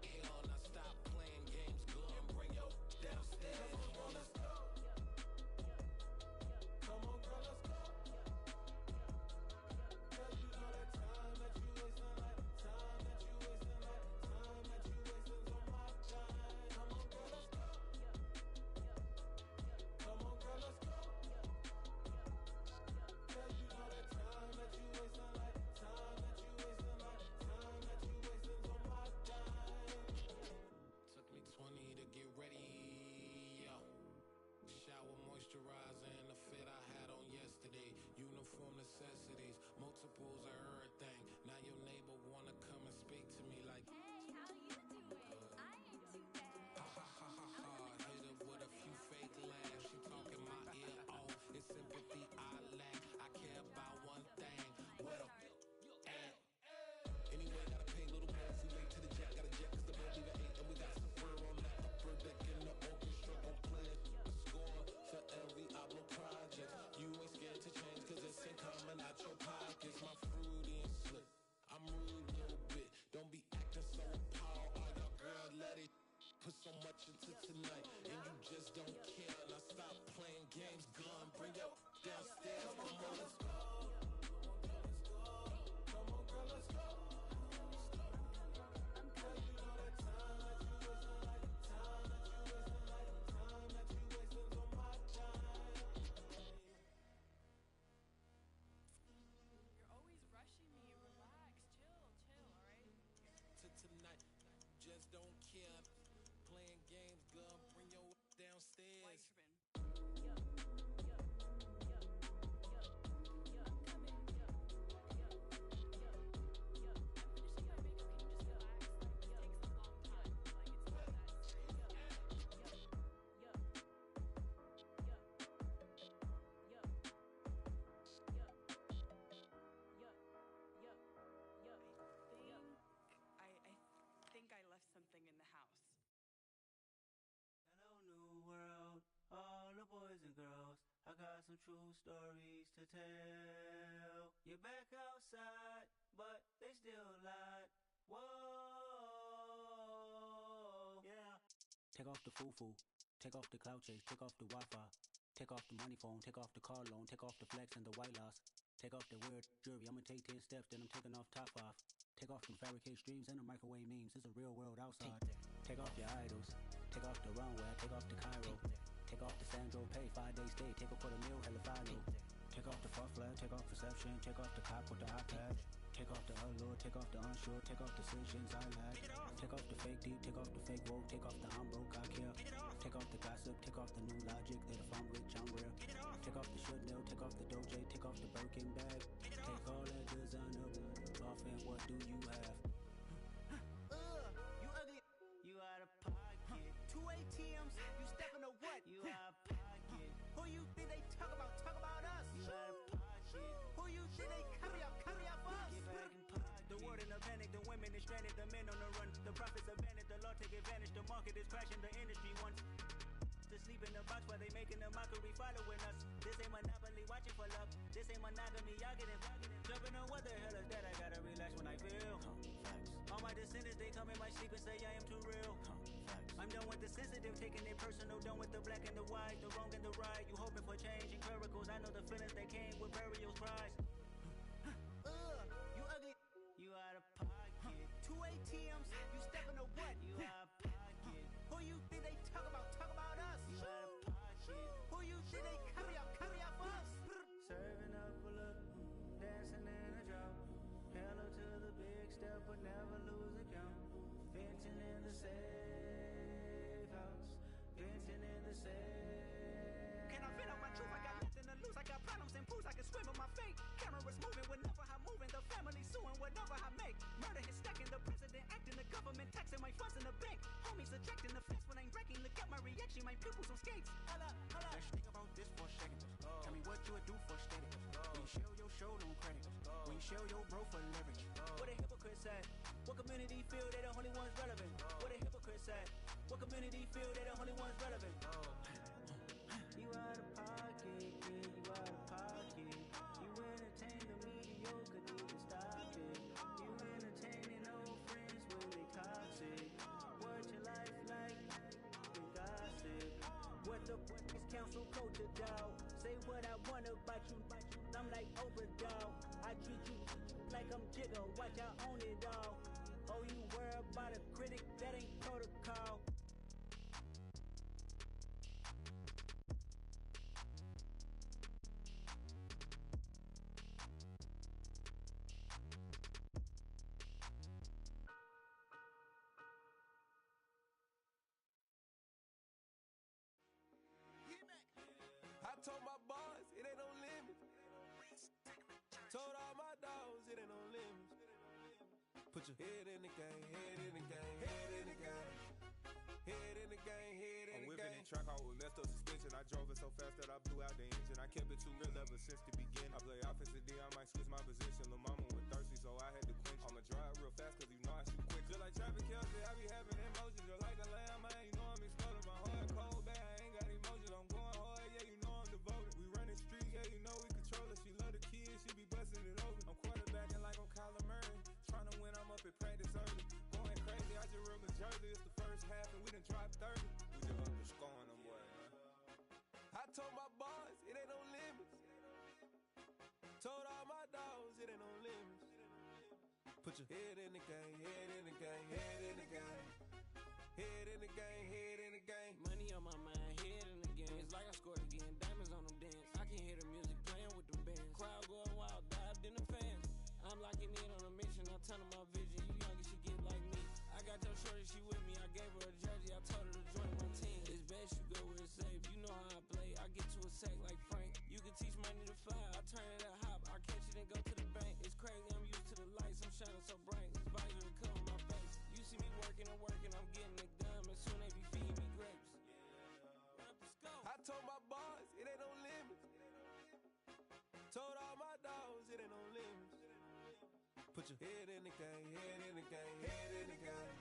hell. Now stop playing games, go and bring your downstairs. Come on, let's go. Come on, girl, let's go. Cause you know that time that you wasting, like time that you wasting, like time that you wasting's on my time. Come on, girl, let's go. Come on, girl, let's go. Cause you know that time that you wasting, like time that you wasting, like time that you wasting's on my time. Took me 20 to get ready, yo. Shower moisturizer and the fit I had on yesterday. Uniform necessities, multiples of everything. Now your neighbor wanna come and speak to me like, Hey, how you doing? I ain't too bad. ha ha ha ha ha. Hit her with a few fake laughs. She talking my ear off. It's sympathy I lack. I care about one thing. Where the at? Anyway, gotta pay a little more if we late to the jet. Got a jet cause the boat leave at 8. And we got Safir on that upper deck in the orchestra. Gon' play a score for every Ablo project. You ain't scared to change cause it's ain't coming out your pockets. My fruity and slick. I'm rude a little bit. Don't be acting so appalled. All your girl let it put so much into tonight. And you just don't care. Now stop playing games, gun. Bring your downstairs. Come on, girl, let's go. Come on, girl, let's go. Cause you know that time that you wasting, like time that you wasting, like time that you wasting's on my time. You're always rushing me. Relax, chill, alright? To tonight, just don't care. Playing games, gun. Bring your downstairs. I think I left something in the house. Hello, new world, all the boys and girls. I got some true stories to tell. You're back outside, but they still lied. Whoa, yeah. Take off the foo-foo, take off the cloud chase, take off the Wi-Fi, take off the money phone, take off the car loan, take off the flex and the white loss, take off the weird jewelry. I'ma take 10 steps, then I'm taking off top 5. Take off them fabricated streams and the microwave memes. It's a real world outside. Take off your idols, take off the runway, take off the Cairo, take off the Sandro Pay, 5-day stay, take off for the meal, hella final. Take off the far flag, take off perception, take off the cop with the iPad. Take off the allure, take off the unsure, take off decisions I lack. Take off the fake deep, take off the fake woke, take off the I'm broke, I care. Take off the gossip, take off the new logic, that if I'm rich, I'm real. Take off the should know, take off the doje, take off the Birkin bag. Take all that designer off and what do you have? You ugly, you out of pocket. 2 ATMs, you stepping to what? You out of pocket. Who you think they talk about? Talk about us. You out of pocket. Who you think they carry up for us? Get back in pocket. The world in a panic, the women is stranded, the men on the run. The profits abandoned, the law take advantage. The market is crashing, the industry wants to sleep in the box while they making a mockery following us. This ain't monopoly, watching for love. This ain't monogamy, y'all getting jumping on what the hell is that? I gotta relax when I feel. All my descendants, they come in my sleep and say I am too real. I'm done with the sensitive, taking it personal. Done with the black and the white, the wrong and the right. You hoping for change and miracles. I know the feelings that came with burial cries. You ugly, you out of pocket. 2 ATMs, you stepping to what? You out of pocket. Who you think they talk about? Talk about us. You out of pocket. Who you think they carry up for us? Serving up a look, dancing in a drop. Hello to the big step safe house, venting in the safe. Can I vent out my truth? I got nothing to lose. I got problems and booze. I can swim with my fate. Cameras moving whenever I'm moving. The family suing whatever I make. Murder is stacking. The president acting. The government taxing. My funds in the bank. Homies subtracting the fence when I'm breaking. Look at my reaction. My pupils on skates. Hold up, hold up. Let's think about this for a second. Tell me what you would do for status. When you show your show, no credit. When you show your bro for leverage. What a hypocrite said. What community feel they the only ones relevant? What a hypocrite said. What community feel they the only ones relevant? You out of pocket, kid, you out of pocket. You entertain the mediocre, need to stop it. You entertaining old friends when they toxic. What your life like? You gossip. What the fuck is council culture, dog? Say what I want about you. I'm like overdog. I treat you like I'm Jigga. Watch I own it all. Oh, you worry about a critic? That ain't protocol. I told my boys it ain't no limit. Told all my dogs it ain't no limits. Put your head in the game, head in the game, head in the game. Head in the game, head in the game. I'm whipping in track out with messed up suspension. I drove it so fast that I blew out the engine. I kept it too real ever since the beginning. I play offensive D, I might switch my position. Lil' mama was thirsty, so I had to quench. I'ma drive real fast cause you know I shoot quick. Just like traffic Kelsey, I be having emotions. Just like a lamb, man, you know I'm exploding. My heart cold, bad, I ain't got emotions. I'm going hard, yeah, you know I'm devoted. We running streets, yeah, you know we control it. She love the kids, she be busting it open. I'm quarterbacking like I'm Kyler Murray. Trying to win, I'm up at practice early. Going crazy, I just ripped the jersey. It's the first half and we done dropped 30. We just up to scoring them, boy, man. I told my boys it ain't no limits. Told all my dogs it ain't no limits. Put your head in the game, head in the game, head in the game. Head in the game, head in the game. Money on my mind, head in the game. It's like I scored again, diamonds on them dance. I can hear the music playing with them bands. Crowd going wild, dived in the fans. I'm locking in on a mission, I tell her my vision. You young, she get like me. I got your shorty, she with me. I gave her a jersey, I told her to join my team. It's best you go where it's safe. You know how I play. I get to a sack like Frank. You can teach money to fly. I turn it to hop. I catch it and go to the bank. It's crazy, I'm used to the lights. I'm shining so bright. This visor will cover my face. You see me working and working. I'm getting it done. And soon they be feeding me grapes. Run up the scope. I told my boys it ain't no limits. Told all my dogs it ain't no limits. Put your head in the game, head in the game, head in the game.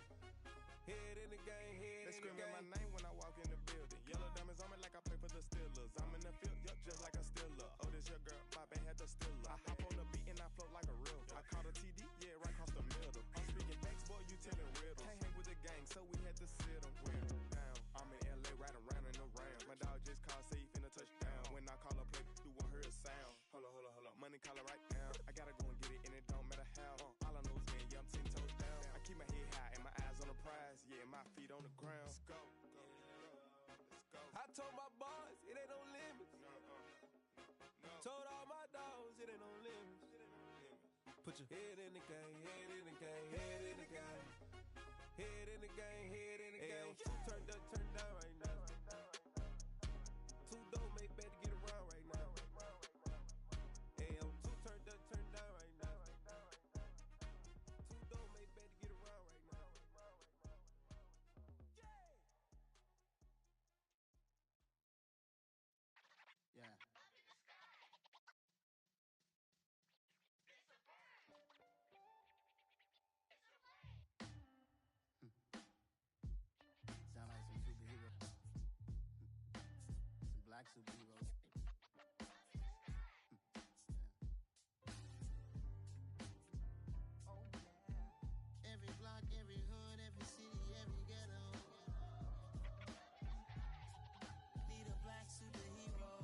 Head in the game, head in the game. They screaming my name when I walk in the building. Yellow diamonds on me like I play for the Steelers. I'm in the field, yup, just like a Steeler. Oh, this your girl, Bob ain't had the Steeler. I hop on the beat and I float like a real. I caught a TD, yeah, right across the middle. I'm speaking facts, boy, you telling riddles. Can't hang with the gang, so we had to sit them down. I'm in LA, riding around and around. My dog just called, say he finna touchdown. When I call a play, you won't hear a sound. Hold up, money caller right now. I gotta go and get it, and it don't matter how. All I know is win, yeah, I'm 10 toes down. I keep my head high and my eyes on the prize. Yeah, my feet on the ground. Let's go. I told my boys it ain't no limits. Told all my dogs it ain't no limits. Put your head in the game, head in the game, head in the game. Head in the game, head in the game. Turned up, turned down right now. Too dope, make better get around right now. Hey, I'm too turned up, turned down right now. Too dope, make better get around right now. Yeah. Sound like some superhero. Some black superheroes. Every block, every hood, every city, every ghetto. Need a black superhero.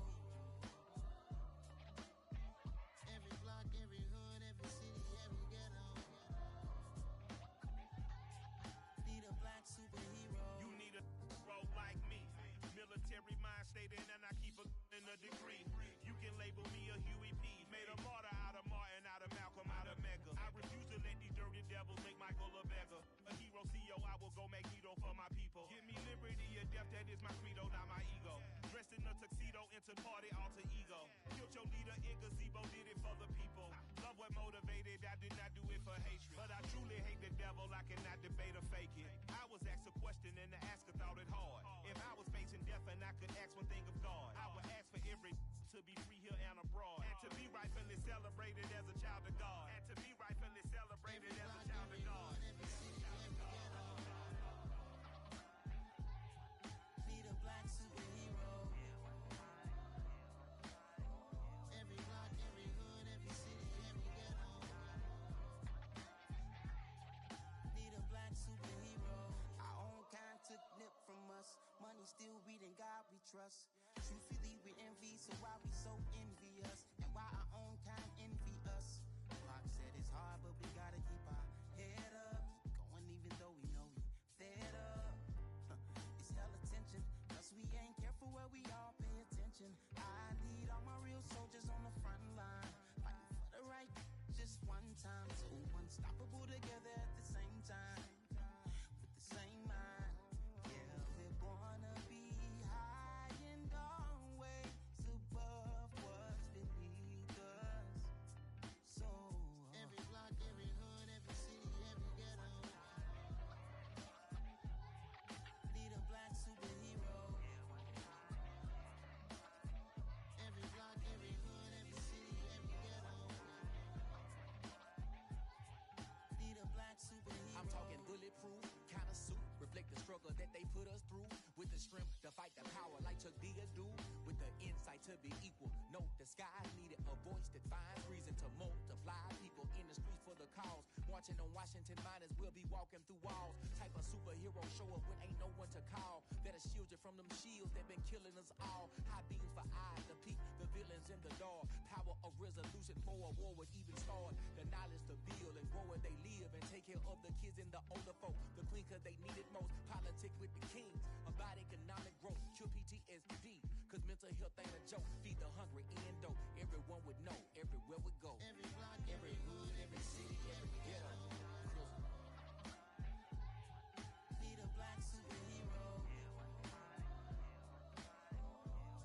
Every block, every hood, every city, every ghetto. Need a black superhero. You need a hero like me. Military mind state and I keep a in a degree. You can label me a Huey P. Made a martyr out of Martin, out of Malcolm, out of Mega. I refuse to let these dirty devils make Michael a beggar. A hero CEO, I will go Magneto that is my credo, not my ego. Dressed in a tuxedo, entered party, alter ego. Killed your leader in gazebo, did it for the people. Love what motivated, I did not do it for hatred. But I truly hate the devil, I cannot debate or fake it. I was asked a question and the asker thought it hard. If I was facing death and I could ask one thing of God, I would ask for every to be free here and abroad. And to be rightfully celebrated as a child of God. And to be rightfully celebrated as a child of God. Be the black superhero. Every block, every hood, every city, every ghetto. Be the black superhero. Our own kind took nip from us. Money still reading God we trust. Truthfully we envy, so why we so envious? And why our own kind envy us? Rock said it's hard, but we gotta keep our head up. Going even though we know we fed up. It's hella tension, cause we ain't careful where we all pay attention. I need all my real soldiers on the front line, fighting for the right just one time. So unstoppable together at the same time, with the same mind. Yeah, we're gonna be high and always above what's beneath us. So every block, every hood, every city, every ghetto. Be the black superhero. Every block, every hood, every city, every ghetto. Be the black superhero. I'm talking bulletproof kind of suit, reflect the struggle that they put us through. With the strength to fight the power like Chuck D do. With the insight to be equal. Note the skies needed a voice that finds reason to multiply. People in the streets for the cause. Marching on Washington miners will be walking through walls. Type of superhero show up when ain't no one to call. That'll shield you from them shields that been killing us all. High beams for eyes to peek the villains in the dark. Power of resolution for a war would even start. The knowledge to build and grow where they live and take care of the kids and the older folk. The queen cause they need it most. Politic with the kings about economic growth. Cure PTSD cause mental health ain't a joke. Feed the hungry and dope. Everyone would know everywhere we go. Every block, every hood, every city, every ghetto. Be the black superhero.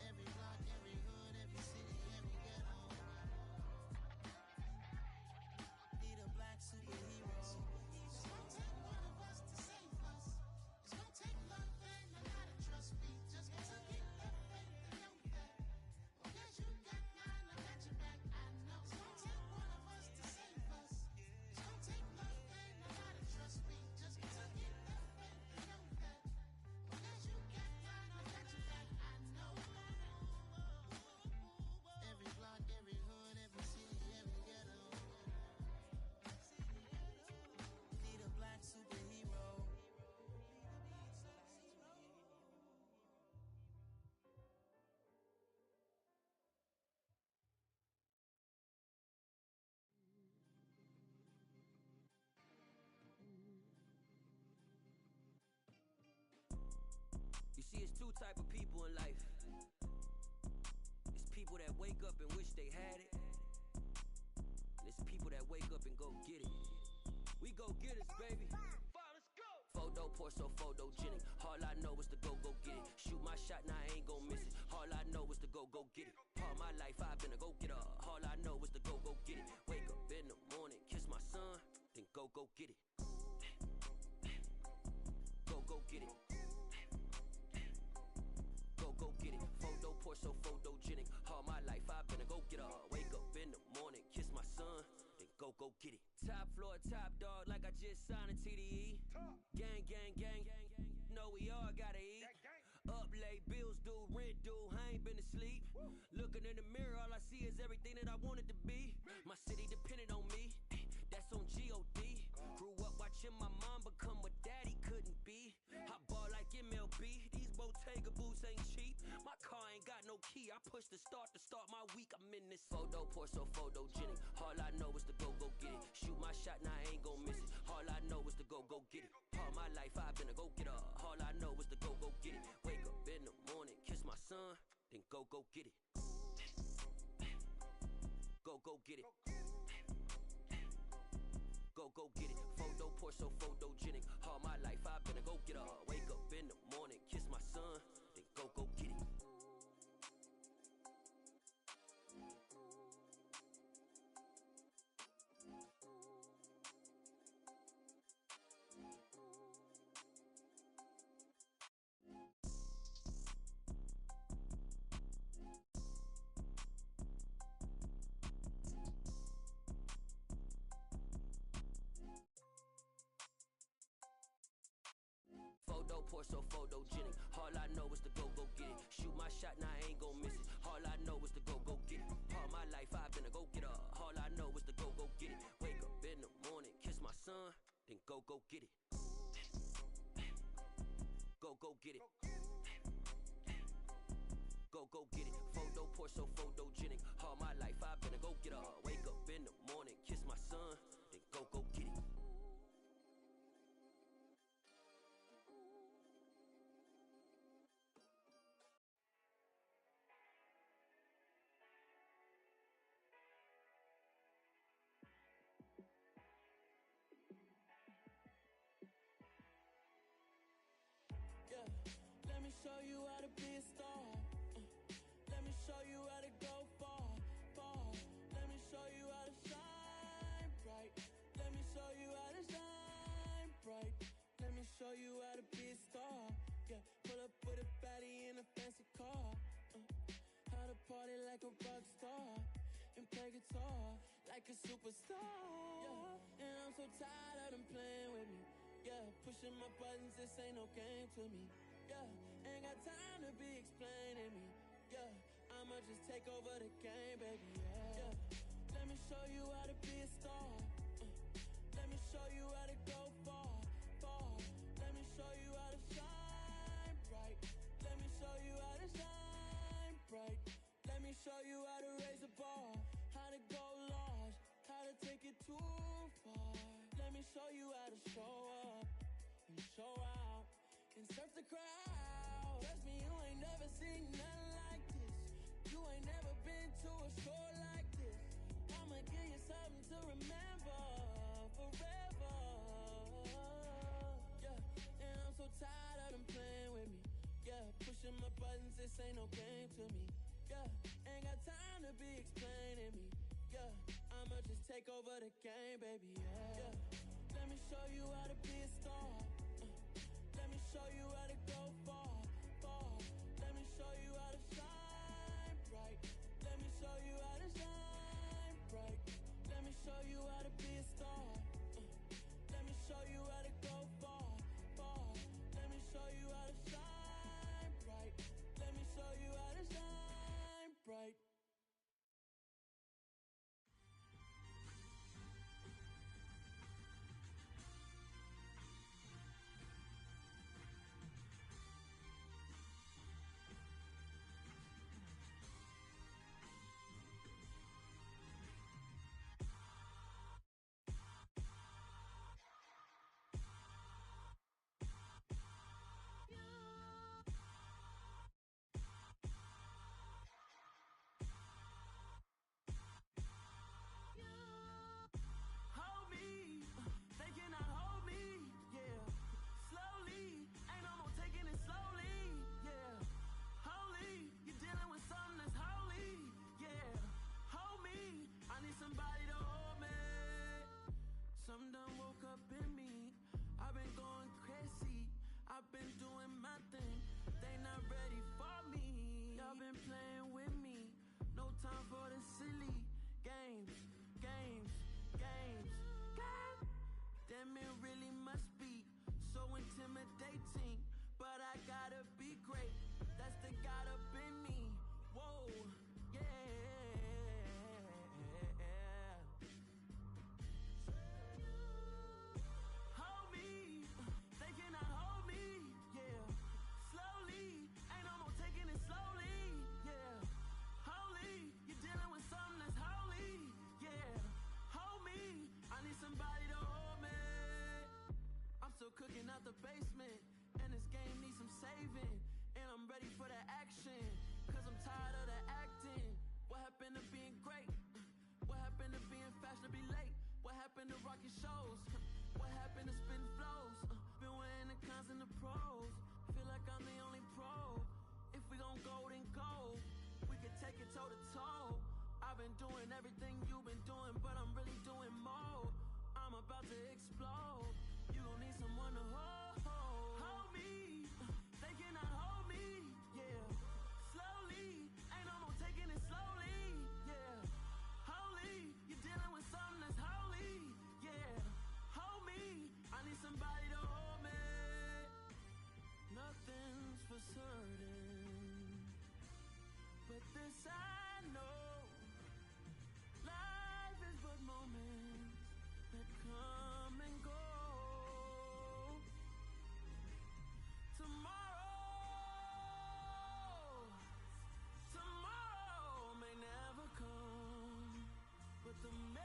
Every block, every hood, every city, every ghetto. Be the black superhero. It's gonna take one of us to save us. It's gonna take love and a lot of trust. We just got to get that faith and know that. Oh, yes, you got mine, I got your back. I know. It's gonna take one of us to save us. It's gonna take love and a lot of trust. We just got to get that faith and know that. Oh, yes, you got mine, I got your back. I know. Every block, every hood, every city, every ghetto. Be the black superhero. You see, it's two type of people in life. It's people that wake up and wish they had it. And it's people that wake up and go get it. We go get it, baby. Photo so photogenic. All I know is to go get it. Shoot my shot, now I ain't gon' miss it. All I know is to go get it. All my life I've been a go getter. All I know is to go get it. Wake up in the morning, kiss my son, then go get it. Go get it. Go get it. Photo so photogenic. All my life I've been a go getter. Wake up in the morning, kiss my son, then go get it. Top floor, top dog, like I just signed a TDE. Gang, gang, gang. Know we all gotta eat. Up late, bills due, rent due, I ain't been asleep. Looking in the mirror, all I see is everything that I wanted to be. My city depended on me, that's on G.O.D. Grew up watching my mom become what daddy couldn't be. I ball like MLB, these Bottega boots ain't cheap. My car ain't got no key, I push the start to start my week. I'm in this photo so photogenic. All I know is to go get it. Shoot my shot, now I ain't gon' miss it. All I know is to go get it. All my life I've been a go getter. All I know is to go get it. Wake up in the morning, kiss my son, then go get it. Go get it. Go get it. Photo so photogenic. All my life I've been a go getter. Wake up in the morning, kiss my son, Photo, pour so photogenic. All I know is to go get it. Shoot my shot, now I ain't gon' miss it. All I know is to go get it. All my life I've been a go-getter. All I know is to go get it. Wake up in the morning, kiss my son, then go get it. Go get it. Go get it. Photo, pour so photogenic. All my life I've been a go-getter. Wake up in the morning, kiss my son, then go get it. Yeah, let me show you how to be a star. Let me show you how to go far, far. Let me show you how to shine bright. Let me show you how to shine bright. Let me show you how to be a star. Yeah, pull up with a baddie in a fancy car. How to party like a rock star and play guitar like a superstar. Yeah, and I'm so tired of them playing with me. Yeah, pushing my buttons, this ain't no game to me. Yeah, ain't got time to be explaining me. Yeah, I'ma just take over the game, baby. Yeah, let me show you how to be a star. Let me show you how to go far, far. Let me show you how to shine bright. Let me show you how to shine bright. Let me show you how to raise the bar, how to go large, how to take it too far. Let me show you how to show up and show out and surf the crowd. Trust me, you ain't never seen nothing like this. You ain't never been to a show like this. I'ma give you something to remember forever. Yeah, and I'm so tired of them playing with me. Yeah, pushing my buttons, this ain't no game to me. Yeah, ain't got time to be explaining me. Yeah, I'ma just take over the game, baby. Yeah, let me show you how to be a star. Let me show you how to go far, far. Let me show you how to shine bright. Let me show you how to shine bright. Let me show you how to be a star. Let me show you how to go far, far. Let me show you how to shine bright. Let me show you how to shine bright. Hold me, they cannot hold me, yeah. Slowly, ain't no more taking it slowly, yeah. Holy, you're dealing with something that's holy, yeah. Hold me, I need somebody to hold me. Something done woke up in me. I've been going crazy. I've been doing my thing. They not ready for me. Y'all been playing with me. No time for the silly games, games, games. God damn, it really must be so intimidating. But I gotta be great. That's the God up in me. Whoa, yeah. Hold me, they cannot hold me, yeah. Slowly, ain't no more taking it slowly, yeah. Holy, you're dealing with something that's holy, yeah. Hold me, I need somebody to hold me. I'm still cooking out the basement, and this game needs some saving. And I'm ready for the action, cause I'm tired of the acting. What happened to being great? What happened to being fashionably late? What happened to rocking shows? What happened to spitting flows? Been wearing the cons and the pros. Feel like I'm the only pro. If we gon' go, then go. We can take it toe to toe. I've been doing everything you've been doing, but I'm really doing more. I'm about to explode. You gon' need someone to hold. Hold me, they cannot hold me, yeah. Slowly, ain't no more taking it slowly, yeah. Holy, you're dealing with something that's holy, yeah. Hold me, I need somebody to hold me. was hurting, but this I know, life is but moments that come and go. Tomorrow may never come, but the memories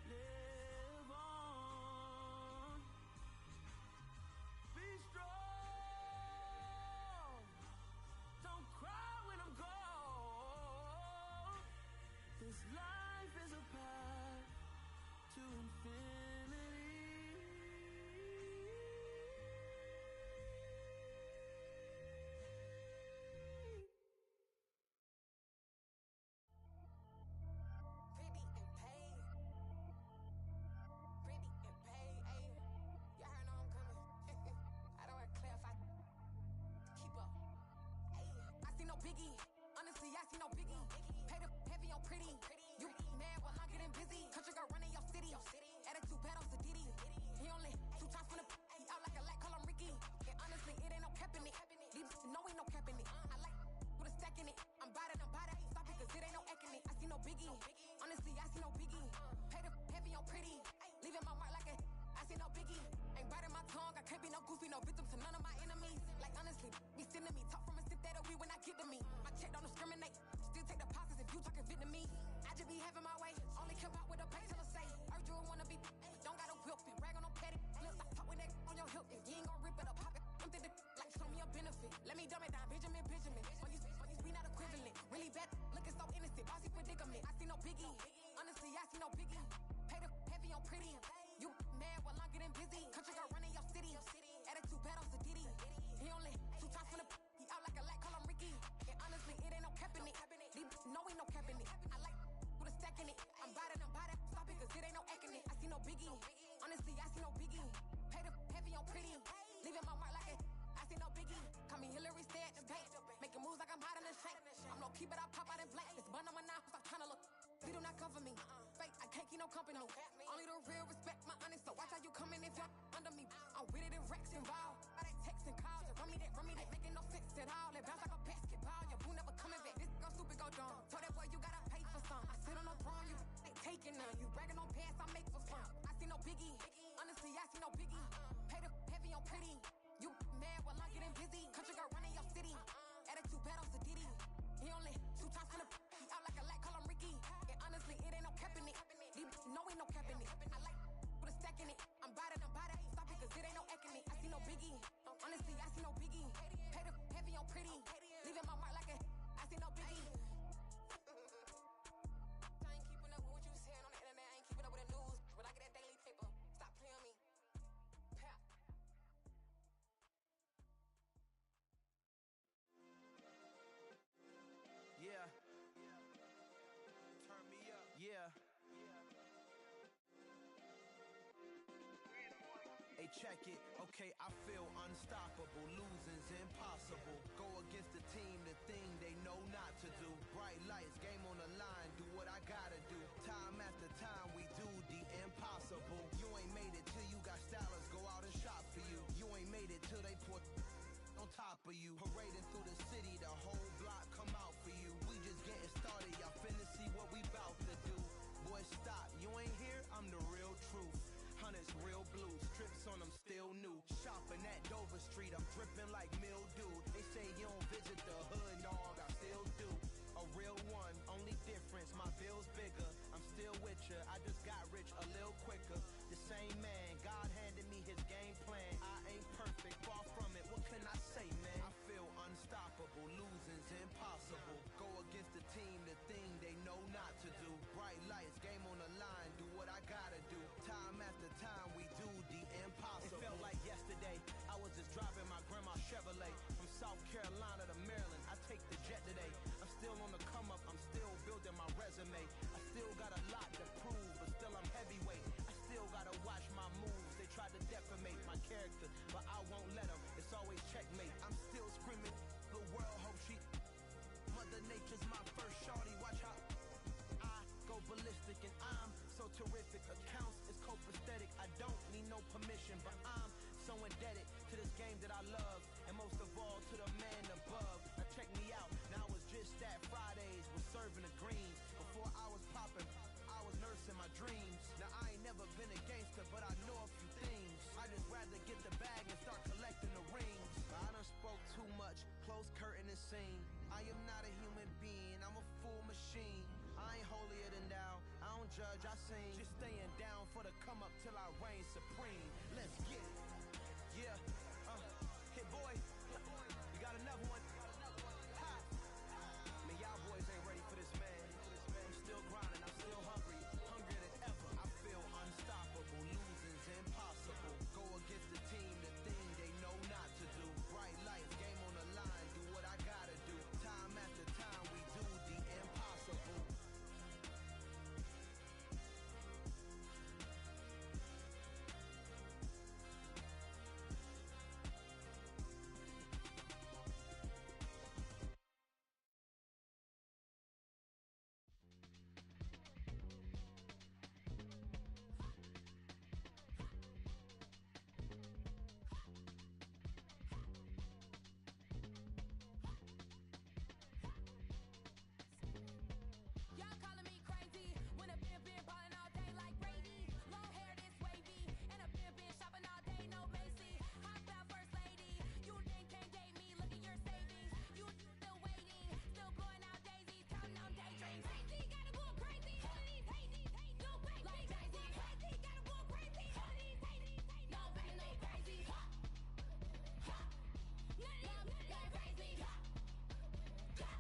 live on. Be strong, don't cry when I'm gone. This life is a path to infinity. Biggie, honestly, I see no biggie. Pay the heavy on pretty. You mad while I'm getting busy. Country girl running your city. Attitude bad on Sadidi. He only 2 times from the he out like a light, call him Ricky. And honestly, it ain't no cap in it. These know ain't no cap in it. I like with a stack in it. I'm bad at stop it, cause it ain't no acting it. I see no biggie. Honestly, I see no biggie. Pay the heavy on pretty. Leaving my mark like a I see no biggie. Ain't biting my tongue. I can't be no goofy, no victim to none of my enemies. Like honestly, be sending me talk from a sip that we when I get to me. My check don't discriminate. Still take deposits if you talking Vietnamese. I just be having my way. Only come out with a pay till I say. Urge you wanna be, don't got no whip. Rag on no petty. Look, I talk with that on your hip. If you ain't gon' rip it up, pop it. I'm thinking like show me a benefit. Let me dumb it down, Benjamin. For you be not equivalent. Really bad, looking so innocent. Bossy predicament. I see no biggie. Honestly, I see no biggie. Pay the heavy on pretty. You mad while I'm getting busy. Country girl running your city. Attitude bad on Sadidi. He only 2 times from the he out like a light, call him Ricky. And honestly, it ain't no cap in it. These know ain't no cap in it. I like with a stack in it. I'm bad at stop it, cause it ain't no acting it. I see no biggie. Honestly, I see no biggie. Pay the heavy on pretty. Leaving my mark like a I see no biggie. Call me Hillary, stay at the bank. Making moves like I'm hot in the shank. I'm low key, but I pop out in blank. It's bun on my knife, stop trying to look. They do not cover me. Fake, I can't keep no company. Only the real respect my honest. So watch how you coming if you're under me. I'm with it and Rex involved. I like texts and calls. Just run me that, making no sense at all. They bounce like a basketball. Your boo never coming back. This go stupid, go dumb. Told that boy you gotta pay for some. I sit on the throne, you ain't taking none. You bragging on pants, I make for fun. I see no biggie. Honestly, I see no biggie. Pay the heavy on pretty. You mad while I'm getting busy. Country girl running your city. Attitude bad on Sadidi. He only 2 times from the he out like a light, call him Ricky. And honestly, it ain't no cap in it. These know ain't no cap in it. I like with a stack in it. I'm bad at stop it, cause it ain't no acting it. I see no biggie. Honestly, I see no biggie. Pay the heavy on pretty. Leaving my mark like a I see no biggie. I ain't keeping up with what you saying on the internet. I ain't keeping up with the news. When I get that daily paper, stop playing on me. Pap. Yeah. Turn me up. Yeah. Hey, check it. Okay, I feel unstoppable. Losing's impossible. Go against the team, the thing they know not to do. Bright lights, game on the line. Do what I gotta do. Time after time, we do the impossible. You ain't made it till you got stylists go out and shop for you. You ain't made it till they put on top of you. Parading through the city, the whole block come out for you. We just getting started, y'all finna see what we bout to do. Boy, stop, you ain't here, I'm the real truth. Hunters, real blue, strips on them still new. Shopping at Dover Street, I'm dripping like mildew. They say you don't visit the hood, dog, I still do. A real one, only difference, my bill's bigger. I'm still with ya, I just got rich a little quicker. The same man, God handed me his game plan. I ain't perfect, far from it, what can I say, man? I feel unstoppable, losing's impossible. Go against the team, the thing they know not to do. Bright lights, game on the line, do what I gotta do. Time after time, we do the impossible. It felt like yesterday, I was just driving my grandma's Chevrolet. From South Carolina to Maryland, I take the jet today. I'm still on the come up, I'm still building my resume. I still got a lot to prove, but still I'm heavyweight. I still gotta watch my moves, they try to defamate my character, but I won't let them, it's always checkmate. I'm still screaming, the world hope she Mother Nature's my first shorty, watch how I go ballistic and I'm so terrific. Accounts is copacetic, I don't need no permission, but I'm so indebted to this game that but I know a few things. I just rather get the bag and start collecting the rings. I done spoke too much, close curtain and scene. I am not a human being, I'm a full machine. I ain't holier than thou, I don't judge, I sing. Just staying down for the come up till I reign supreme. Let's get it. Yeah, hit boy, we got another one. Ha. Man, y'all boys ain't ready for this, man. I'm still grinding, I'm still hungry, hungrier than ever. I feel unstoppable, losing's impossible. Go against the team, the thing they know not to do. Bright lights, game on the line, do what I gotta do. Time after time, we do the impossible. Y'all calling me crazy when a been ballin' all day like Brady. Long hair this wavy, and a been shopping all day, no Macy. Hot about first lady, you think can't date me? Look at your savings, you still waiting, still blowing out daisies, counting on daydreams. Crazy, gotta go crazy. All of these hate, no way. Like crazy, crazy, gotta go crazy. All of these hate, no way, no crazy. Ha, ha, none of these like crazy. Ha, ha.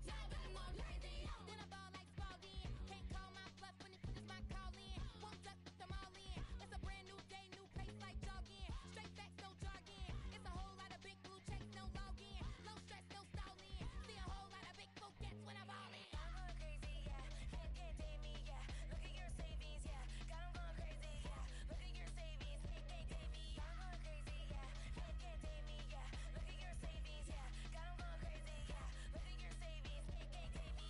Now that I'm all crazy, then I ball like Spalding. Can't call my bluff when it is my calling. Won't duck them all in. It's a brand new day, new pace like jogging. Straight facts, no jargon. It's a whole lot of big blue checks, no login. Low stress, no stalling. See a whole lot of big folk gets when I ball in. I'm going crazy, yeah. Can't date me, yeah. Look at your savings, yeah. Got 'em going crazy, yeah. Look at your savings, can't date me. I'm going crazy, yeah. Can't date me, yeah. Look at your savings, yeah. Got 'em going crazy, yeah. Look at your savings, can't date me.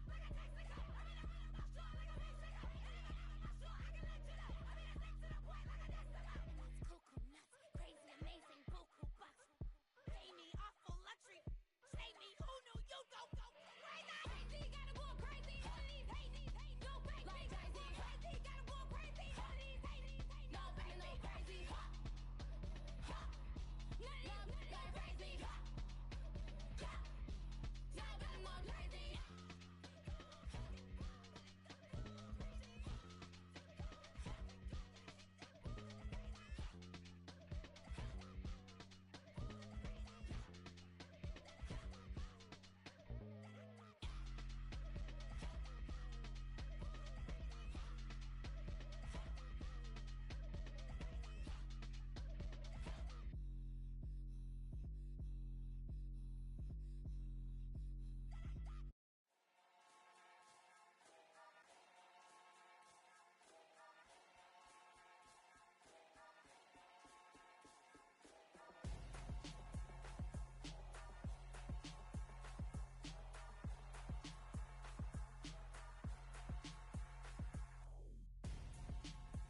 Like a Mexico, I mean I'm on a bus tour like a Mexico. Anybody I'm not sure I can let you know. I mean I stick to the point like a Mexico. That's cuckoo nuts, crazy, amazing, buku bucks. Pay me awful luxury. Save me, who knew you go crazy? Crazy, gotta go crazy. All of these hate, no way. Like crazy, crazy, gotta go crazy. All of these hate, no way, no crazy. Ha, ha, none of these like crazy. Ha, ha, now that I'm all crazy.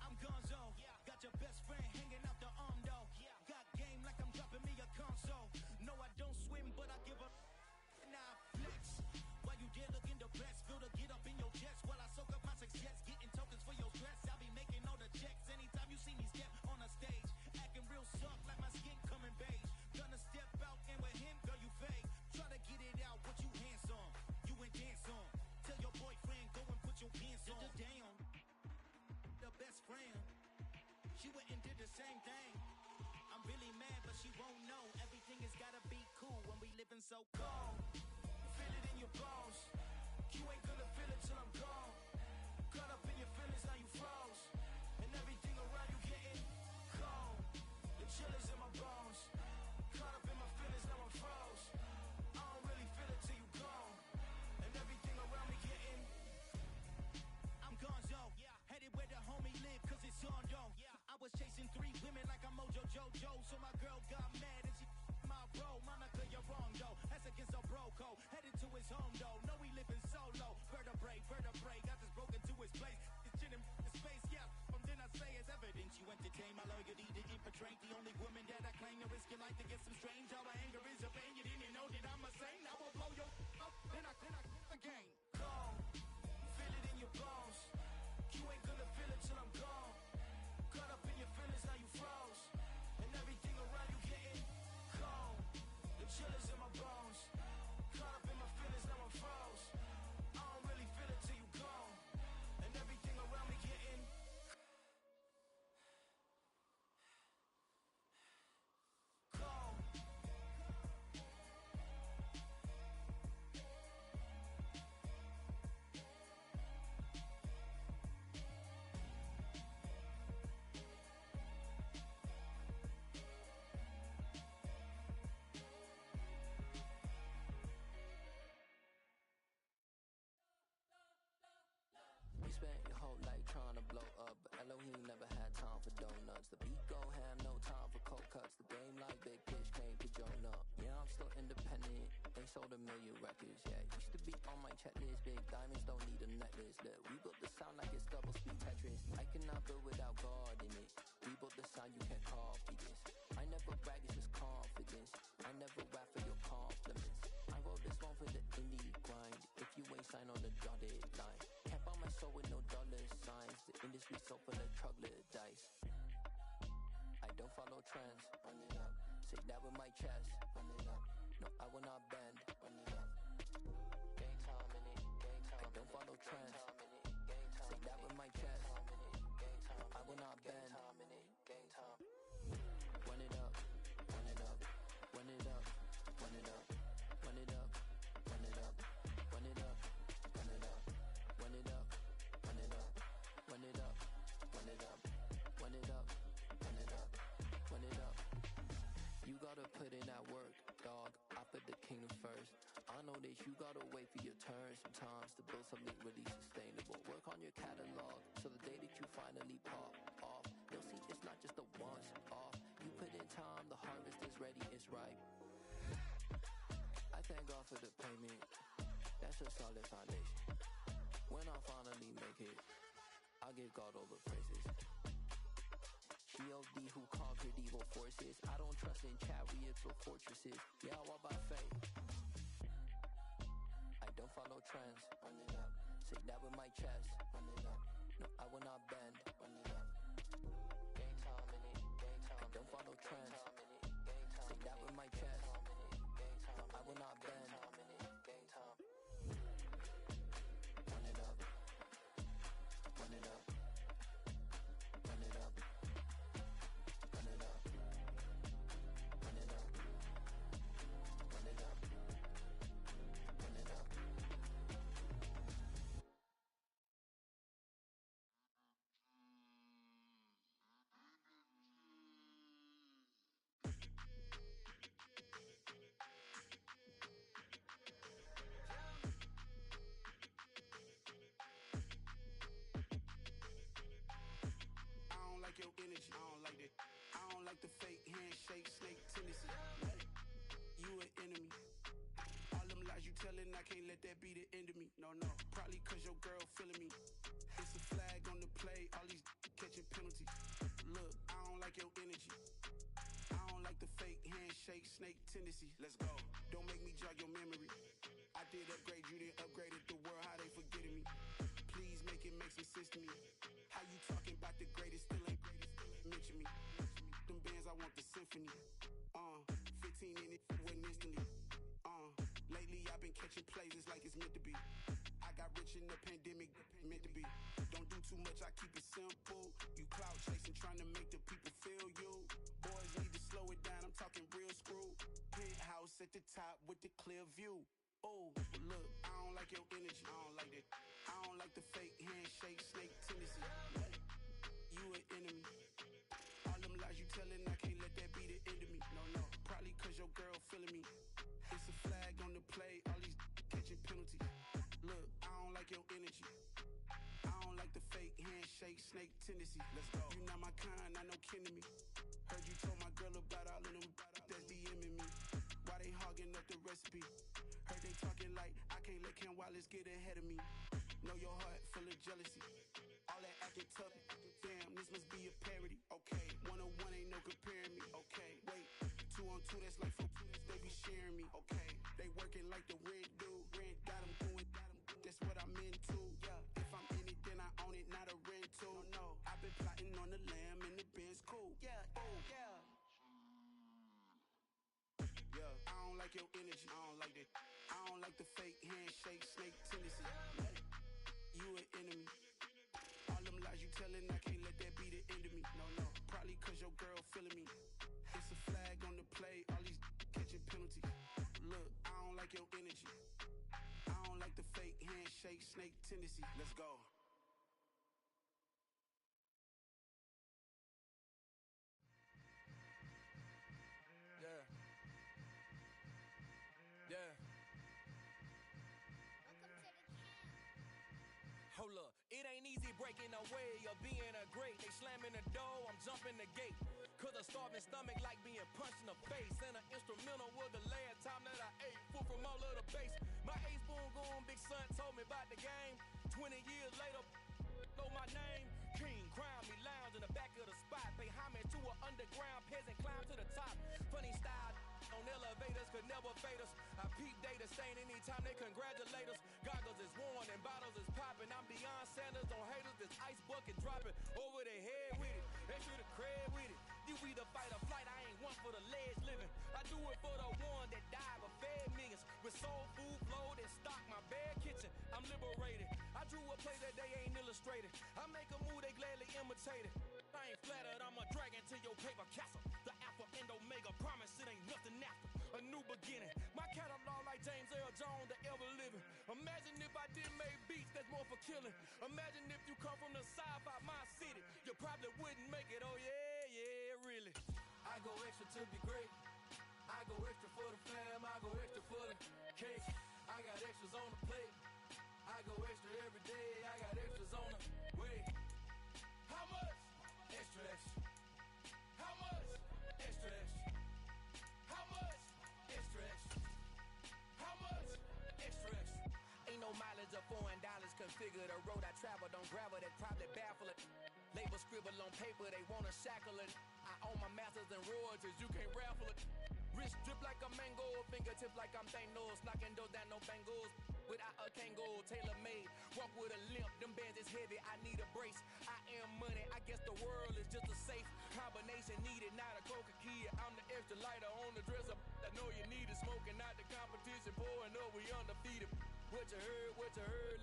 I'm Gonzo, got your best friend hanging out the arm though. Got game like I'm dropping me a console. No, I don't swim, but I give a now flex. While you there looking the best, feel the get up in your chest while I soak up my success, getting tokens for your stress. I'll be making all the checks anytime you see me step on a stage, acting real soft like my skin coming beige. Gonna step out and with him, girl, you fake. Try to get it out, what you handsome, you ain't dance on. Tell your boyfriend go and put your pants on. Damn, the best friend, she went and did the same thing. I'm really mad, but she won't know. Everything has gotta be cool when we living so cold. Feel it in your bones. You ain't gonna feel it till I'm gone. Caught up in your feelings, now you froze. And everything around you getting cold. The chill is in my bones. Caught up in my feelings, now I'm froze. I don't really feel it till you gone. And everything around me getting. I'm Gonzo, headed where the homie live, cause it's on yo. I was chasing 3 women like I'm Mojo Jojo, so my girl got mad and she my bro. Monica, you're wrong though, that's against a bro code. Headed to his home though, no we living solo. Vertebrae, got this broken to his place. It's chin in his face, yeah. From then I say it's evidence you entertain my loyalty to infiltrate. The only woman that I claim to risk your life to get some strange. All my anger is a pain, you didn't know that I'm a saint. I will blow your up, then I again. Cold, feel it in your bones. You ain't gonna feel it till I'm gone. spent your whole life trying to blow up, but Elohim never had time for donuts. The beat go ham, no time for cold cuts. The game like big pitch came to join up. Yeah, I'm still independent. Ain't sold a million records yet. Used to be on my checklist. Big diamonds don't need a necklace. Look, we built the sound like it's double speed Tetris. I cannot build without God in it. We built the sound, you can't copy this. I never brag, it's just confidence. I never rap for your compliments. I wrote this one for the indie grind. If you ain't signed on the dotted line, can't buy my soul with no dollar signs. The industry so full of troglodytes. I don't follow trends. Run it up. Say that with my chest. Run it up. No, I will not bend. Run it up. Gang time in it. Gang time. I don't follow trends. Say that with my chest. I will not bend. Gang time. Run it up. Run it up. Run it up. Run it up. Run it up. Run it up. Run it up. Run it up. Run it up. Run it up. Run it up. Run it up. Run it up. Run it up. Run it up. You gotta put in that work, dog. I put the kingdom first. I know that you gotta wait for your turn sometimes to build something really sustainable. Work on your catalog, so the day that you finally pop off, you'll see it's not just a once off. You put in time, the harvest is ready, it's ripe. I thank God for the payment. That's a solid foundation. When I finally make it, I'll give God all the praises. G.O.D. who conquered evil forces. I don't trust in chariots or fortresses. Yeah, I walk by faith. I don't follow trends. Run it up. Say that with my chest. Run it up. No, I will not bend. Run it up. Gang time in it. Gang time. I don't follow trends. Say that with my chest. No, I will not bend. Gang time. Run it up. Run it up. Run it up. Run it up. Run it up. Run it up. Run it up. I don't like your energy. I don't like that. I don't like the fake handshake, snake tendency. You an enemy. All them lies you telling, I can't let that be the end of me. No, no. Probably cause your girl feeling me. It's a flag on the play, all these catching penalties. Look, I don't like your energy. I don't like the fake handshake, snake tendency. Let's go. Don't make me jog your memory. I did upgrade, you didn't upgrade it. The world, how they forgetting me. Please make it make some sense to me. How you talking about the greatest, still ain't mention me. Them bands, I want the symphony. 15 in it, went instantly. Lately I've been catching plays, it's like it's meant to be. I got rich in the pandemic, meant to be. Don't do too much, I keep it simple. You clout chasing, trying to make the people feel you. Boys need to slow it down, I'm talking real screw. Penthouse at the top with the clear view. Oh, look, I don't like your energy, I don't like that. I don't like the fake handshake, snake tendency. You an enemy. All them lies you telling, I can't let that be the end of me. No, no, probably cause your girl feeling me. It's a flag on the play, all these catching penalties. Look, I don't like your energy. I don't like the fake handshake, snake tendency. Let's go. You not my kind, not no kin to me. Heard you told my girl about all of them that's DMing me. Why they hogging up the recipe? Heard they talking like I can't let Ken Wallace get ahead of me. Know your heart full of jealousy. All that acting tough, damn, this must be a parody. Okay, 101 ain't no comparing me. Okay, wait, 2 on 2, that's like 4. They be sharing me. Okay, they working like the rent do. Rent got them going, that's what I'm into. Yeah, if I'm in it, then I own it, not a rental. No, I've been plotting on the lamb and the Benz cool. Yeah, oh, yeah. Yeah, I don't like your energy, I don't like that. I don't like the fake handshake, snake tendency. You an enemy. All them lies you telling, I can't let that be the end of me. No, no, probably cause your girl feeling me. It's a flag on the play, all these catching penalties. Look, I don't like your energy. I don't like the fake handshake, snake tendency. Let's go. Yeah. Yeah. Hold up, it ain't ain't easy breaking away or being a great. They slamming the door, I'm jumping the gate. Cause a starving stomach like being punched in the face. And an instrumental was the last time that I ate. Full from all of the bass. My ace boom goon big son told me about the game. 20 years later, know my name. King, crown me, lounge in the back of the spot. Pay homage to an underground peasant, climb to the top. Funny style on elevators could never fade us. I peep data stain anytime they congratulate us. Goggles is worn and bottles is popping. I'm Deion Sanders on haters, this ice bucket dropping over their head with it. They should have cred with it. You either fight or flight, I ain't one for the ledge living. I do it for the one that died but fed millions. With soul food flowed and stock my bad kitchen. I'm liberated. I drew a play that they ain't illustrated. I make a move, they gladly imitate it. I ain't flattered, I'm a dragon to your paper castle. The alpha and omega, promise it ain't nothing after. A new beginning. My catalog like James Earl Jones, the ever living. Imagine if I didn't make beats, that's more for killing. Imagine if you come from the south out my city. You probably wouldn't make it, oh yeah, really. I go extra to be great. I go extra for the fam, I go extra for the cake. I got extras on the plate. I go extra every day, I got extras on the way. How much? Extra, extra. How much? Extra, extra. How much? Extra, extra. How much? Extra, extra. Ain't no mileage of $4 configure the road I travel. Don't gravel, that probably baffle it. Label scribble on paper, they wanna shackle it. I own my masters and royalties, you can't raffle it. Wrist drip like a mango, fingertip like I'm Thanos. Knocking doors down, no bangles. Without a Kango, tailor-made. Walk with a limp, them bands is heavy, I need a brace. I am money, I guess the world is just a safe combination needed, not a coca key. I'm the extra lighter on the dresser. I know you need it, smoking out the competition, pouring up, we undefeated. What you heard,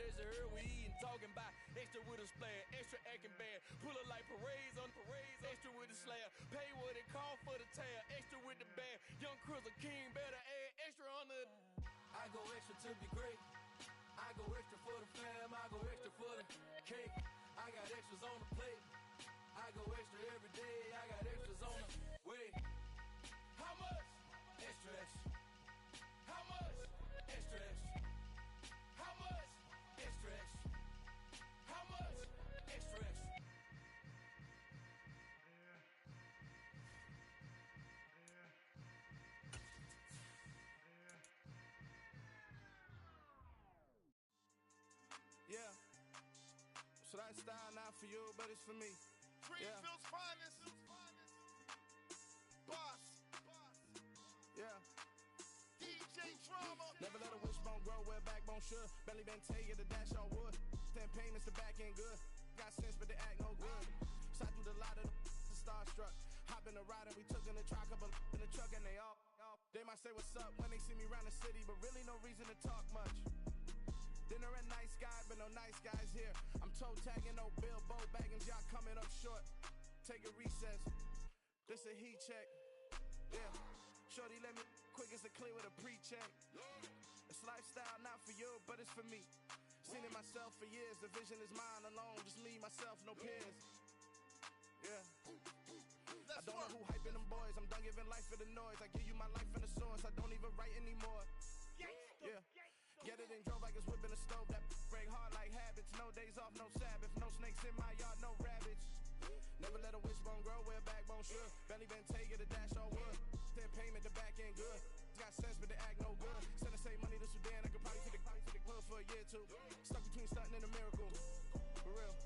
let's heard, we eating, talking about extra with a splash, extra acting bad, pull it like parades on parades, extra with the slab, pay what it cost for the tab, extra with the band, young Chris a king, better add extra on the. I go extra to be great, I go extra for the fam, I go extra for the cake, I got extras on the plate, I go extra every day, I got extras on the way. How much? Extra, extra. How much? Extra, extra. How much? Extra, extra. How much? Extra, extra. Yeah. So that style not for you, but it's for me. Greenfield's finest. Boss. Yeah. DJ Drama. Never let a wishbone grow where backbone should. Belly been taking the dash on wood. 10 payments, the back end good. Got sense, but they act no good. Side through the lot of the starstruck. Hop in the ride and we took in the truck, couple in the truck, and they all. They might say what's up when they see me around the city, but really no reason to talk much. Dinner at nice guy, but no nice guys here. I'm toe tagging, no Bilbo baggins, y'all coming up short. Take a recess. This a heat check. Yeah. Shorty let me quick as a clear with a pre-check. It's lifestyle not for you, but it's for me. Seen it myself for years. The vision is mine alone. Just me, myself, no peers. Yeah. I don't know who hyping them boys. I'm done giving life for the noise. I give you my life in the source. I don't even write anymore. Yeah. Get it and drove like it's whipping a stove. That break hard like habits. No days off, no Sabbath. No snakes in my yard, no rabbits. Never let a wishbone grow where backbone should. Belly been taking the dash on wood. 10 payment, the back end good. Got sense, but they act no good. Send and save money to Sudan. I could probably take the club for a year or two. Stuck between stunting and a miracle. For real.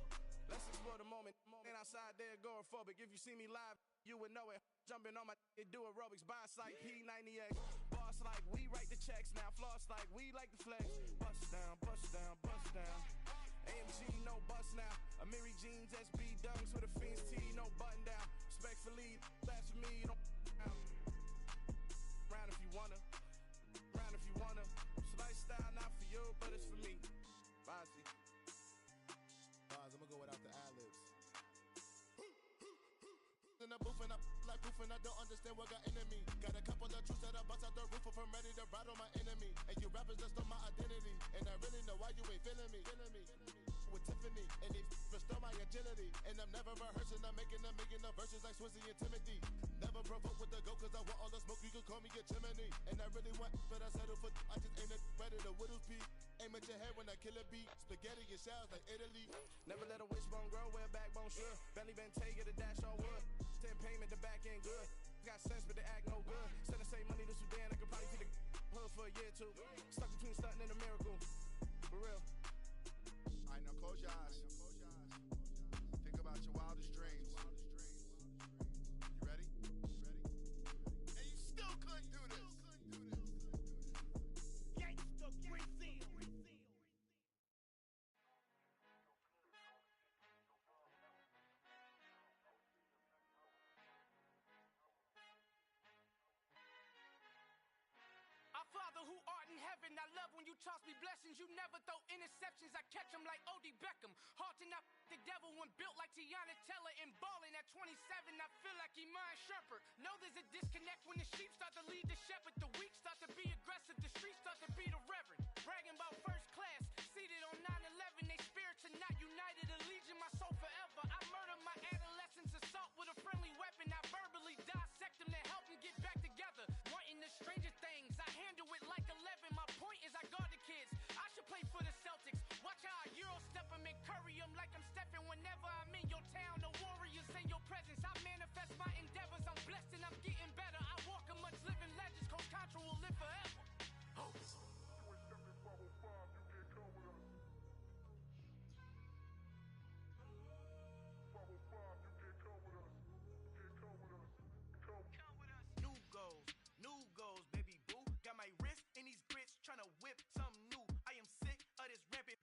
Let's explore the moment. Ain't outside there agoraphobic. If you see me live, you would know it. Jumping on my do aerobics. Boss like P90X. Boss like we write the checks now. Floss like we like the flex. Bust down, bust down, bust down. AMG, no bust now. Amiri jeans, SB dunks with a Fiends tee, no button down. Respectfully, that's for me, you don't down. Round if you wanna. Round if you wanna. It's lifestyle not for you, but it's for me. Bossy. Bars, I'm gonna go without the ad-libs. In the booth and I like proof and I don't understand what got into me. Got a couple of truths that I bust out the roof if I'm ready to ride on my enemy. And you rappers just stole my identity, and I really know why you ain't feeling me. With Tiffany, and they restore my agility. And I'm never rehearsing, I'm making the verses like Swizzy and Timothy. Never provoke with the go, cause I want all the smoke, you can call me a chimney. And I really want, but I settle for, I just ain't ready to Widow's Peak. Aim at your head when I kill a beat. Spaghetti and shells like Italy. Never let a wishbone grow where a backbone should. Bentley Bentay, get a dash on wood. 10 payment, the back end good. Got sense, but they act no good. Send the same money to Sudan, I could probably see the hood for a year or two. Stuck between stunting and a miracle. For real. Alright, now close your eyes. Think about your wildest dreams. You ready? And you still couldn't do this. Gangsta Brazil. Our Father who art in heaven, I love when you toss me blessings. You never throw interceptions, I catch them like O.D. Beckham. Hard to not the devil when built like Tiana Teller and balling at 27. I feel like Iman Shumpert. Know there's a disconnect when the sheep start to lead the shepherd. The weak start to be aggressive, the streets start to be the reverend. Bragging about first class, seated on 9/11. They spirits are not united, allegiance my soul forever. I murder my adolescence, assault with a friendly weapon. I verbally dissect them to help them get back together. Wanting the stranger things, I handle it like 11. My point is I guard the kids. I should play for the Celtics. Watch how I Euro step them and curry them like I'm stepping. Whenever I'm in your town, the Warriors in your presence. I manifest my endeavors. I'm blessed and I'm getting better. I walk amongst living legends. Coach Contra will live forever. Oh. New goals, baby boo. Got my wrist in these grits, tryna whip something new. I am sick of this rampant.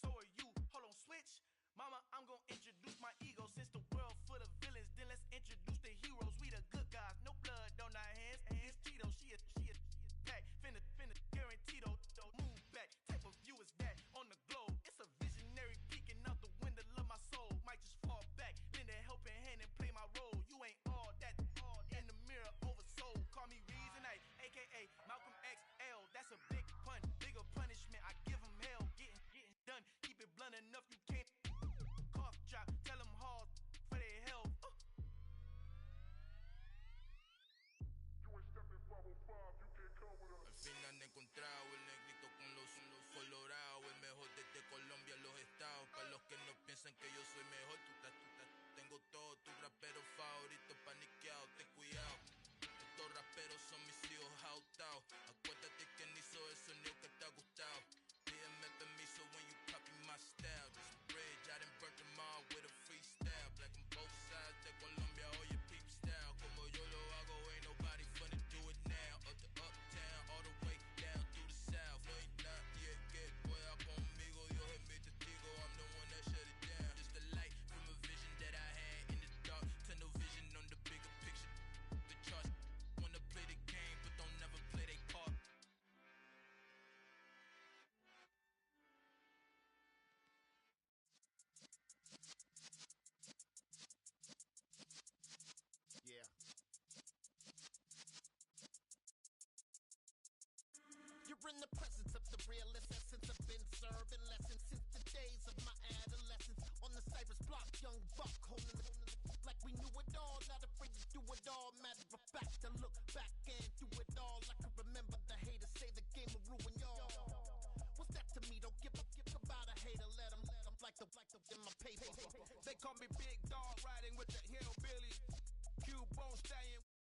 So are you. Hold on, switch. Mama, I'm gonna introduce my ego. Since the world full of villains, then let's introduce the heroes. We the good guys, no blood on our hands. It's Tito, she is pack. Finna, guaranteed. Move back. Type of view is that on the globe. It's a visionary peeking out the window of my soul. Might just fall back, lend a helping hand and play my role. You ain't all that in the mirror oversold. Call me Reasonite, aka Malcolm XL. That's a big pun, bigger punishment. I give him hell, getting done. Keep it blunt enough, you can't cough drop. Tell them hard for their health. Al fin han encontrado el negrito con los colorados, el mejor desde Colombia, los estados. Para los que no piensan que yo soy mejor, tengo todo, tu rapero favorito paniqueado, ten cuidado. Estos raperos son mis hijos jautados. Acuérdate que ni hizo el sonido que te ha gustado. Pídeme permiso when you copy my style. This bridge, I done burnt them all with a freestyle. Black on both sides de Colombia, oye peep style. Como yo lo hago, ain't nobody funny do it now. Up to uptown, all the way down through the south. No hay nadie que pueda conmigo, Dios es mi testigo. I'm the one that shut it down. Just the light from a vision that I had in the dark. Tunnel vision on the bigger picture. The charts wanna play the game, but don't never play their part. Yeah. You're in the presence of the realest essence. I've been serving lessons since the days of my adolescence. On the Cypress block, young buck holding it like we knew it all. Not afraid to do it all. Matter of fact, to look back and do it all. I can remember the haters say the game will ruin y'all. What's that to me? Don't give about a hater. Let them like the in my paper. They call me Big Dog, riding with the hillbilly. Cube bone stallion.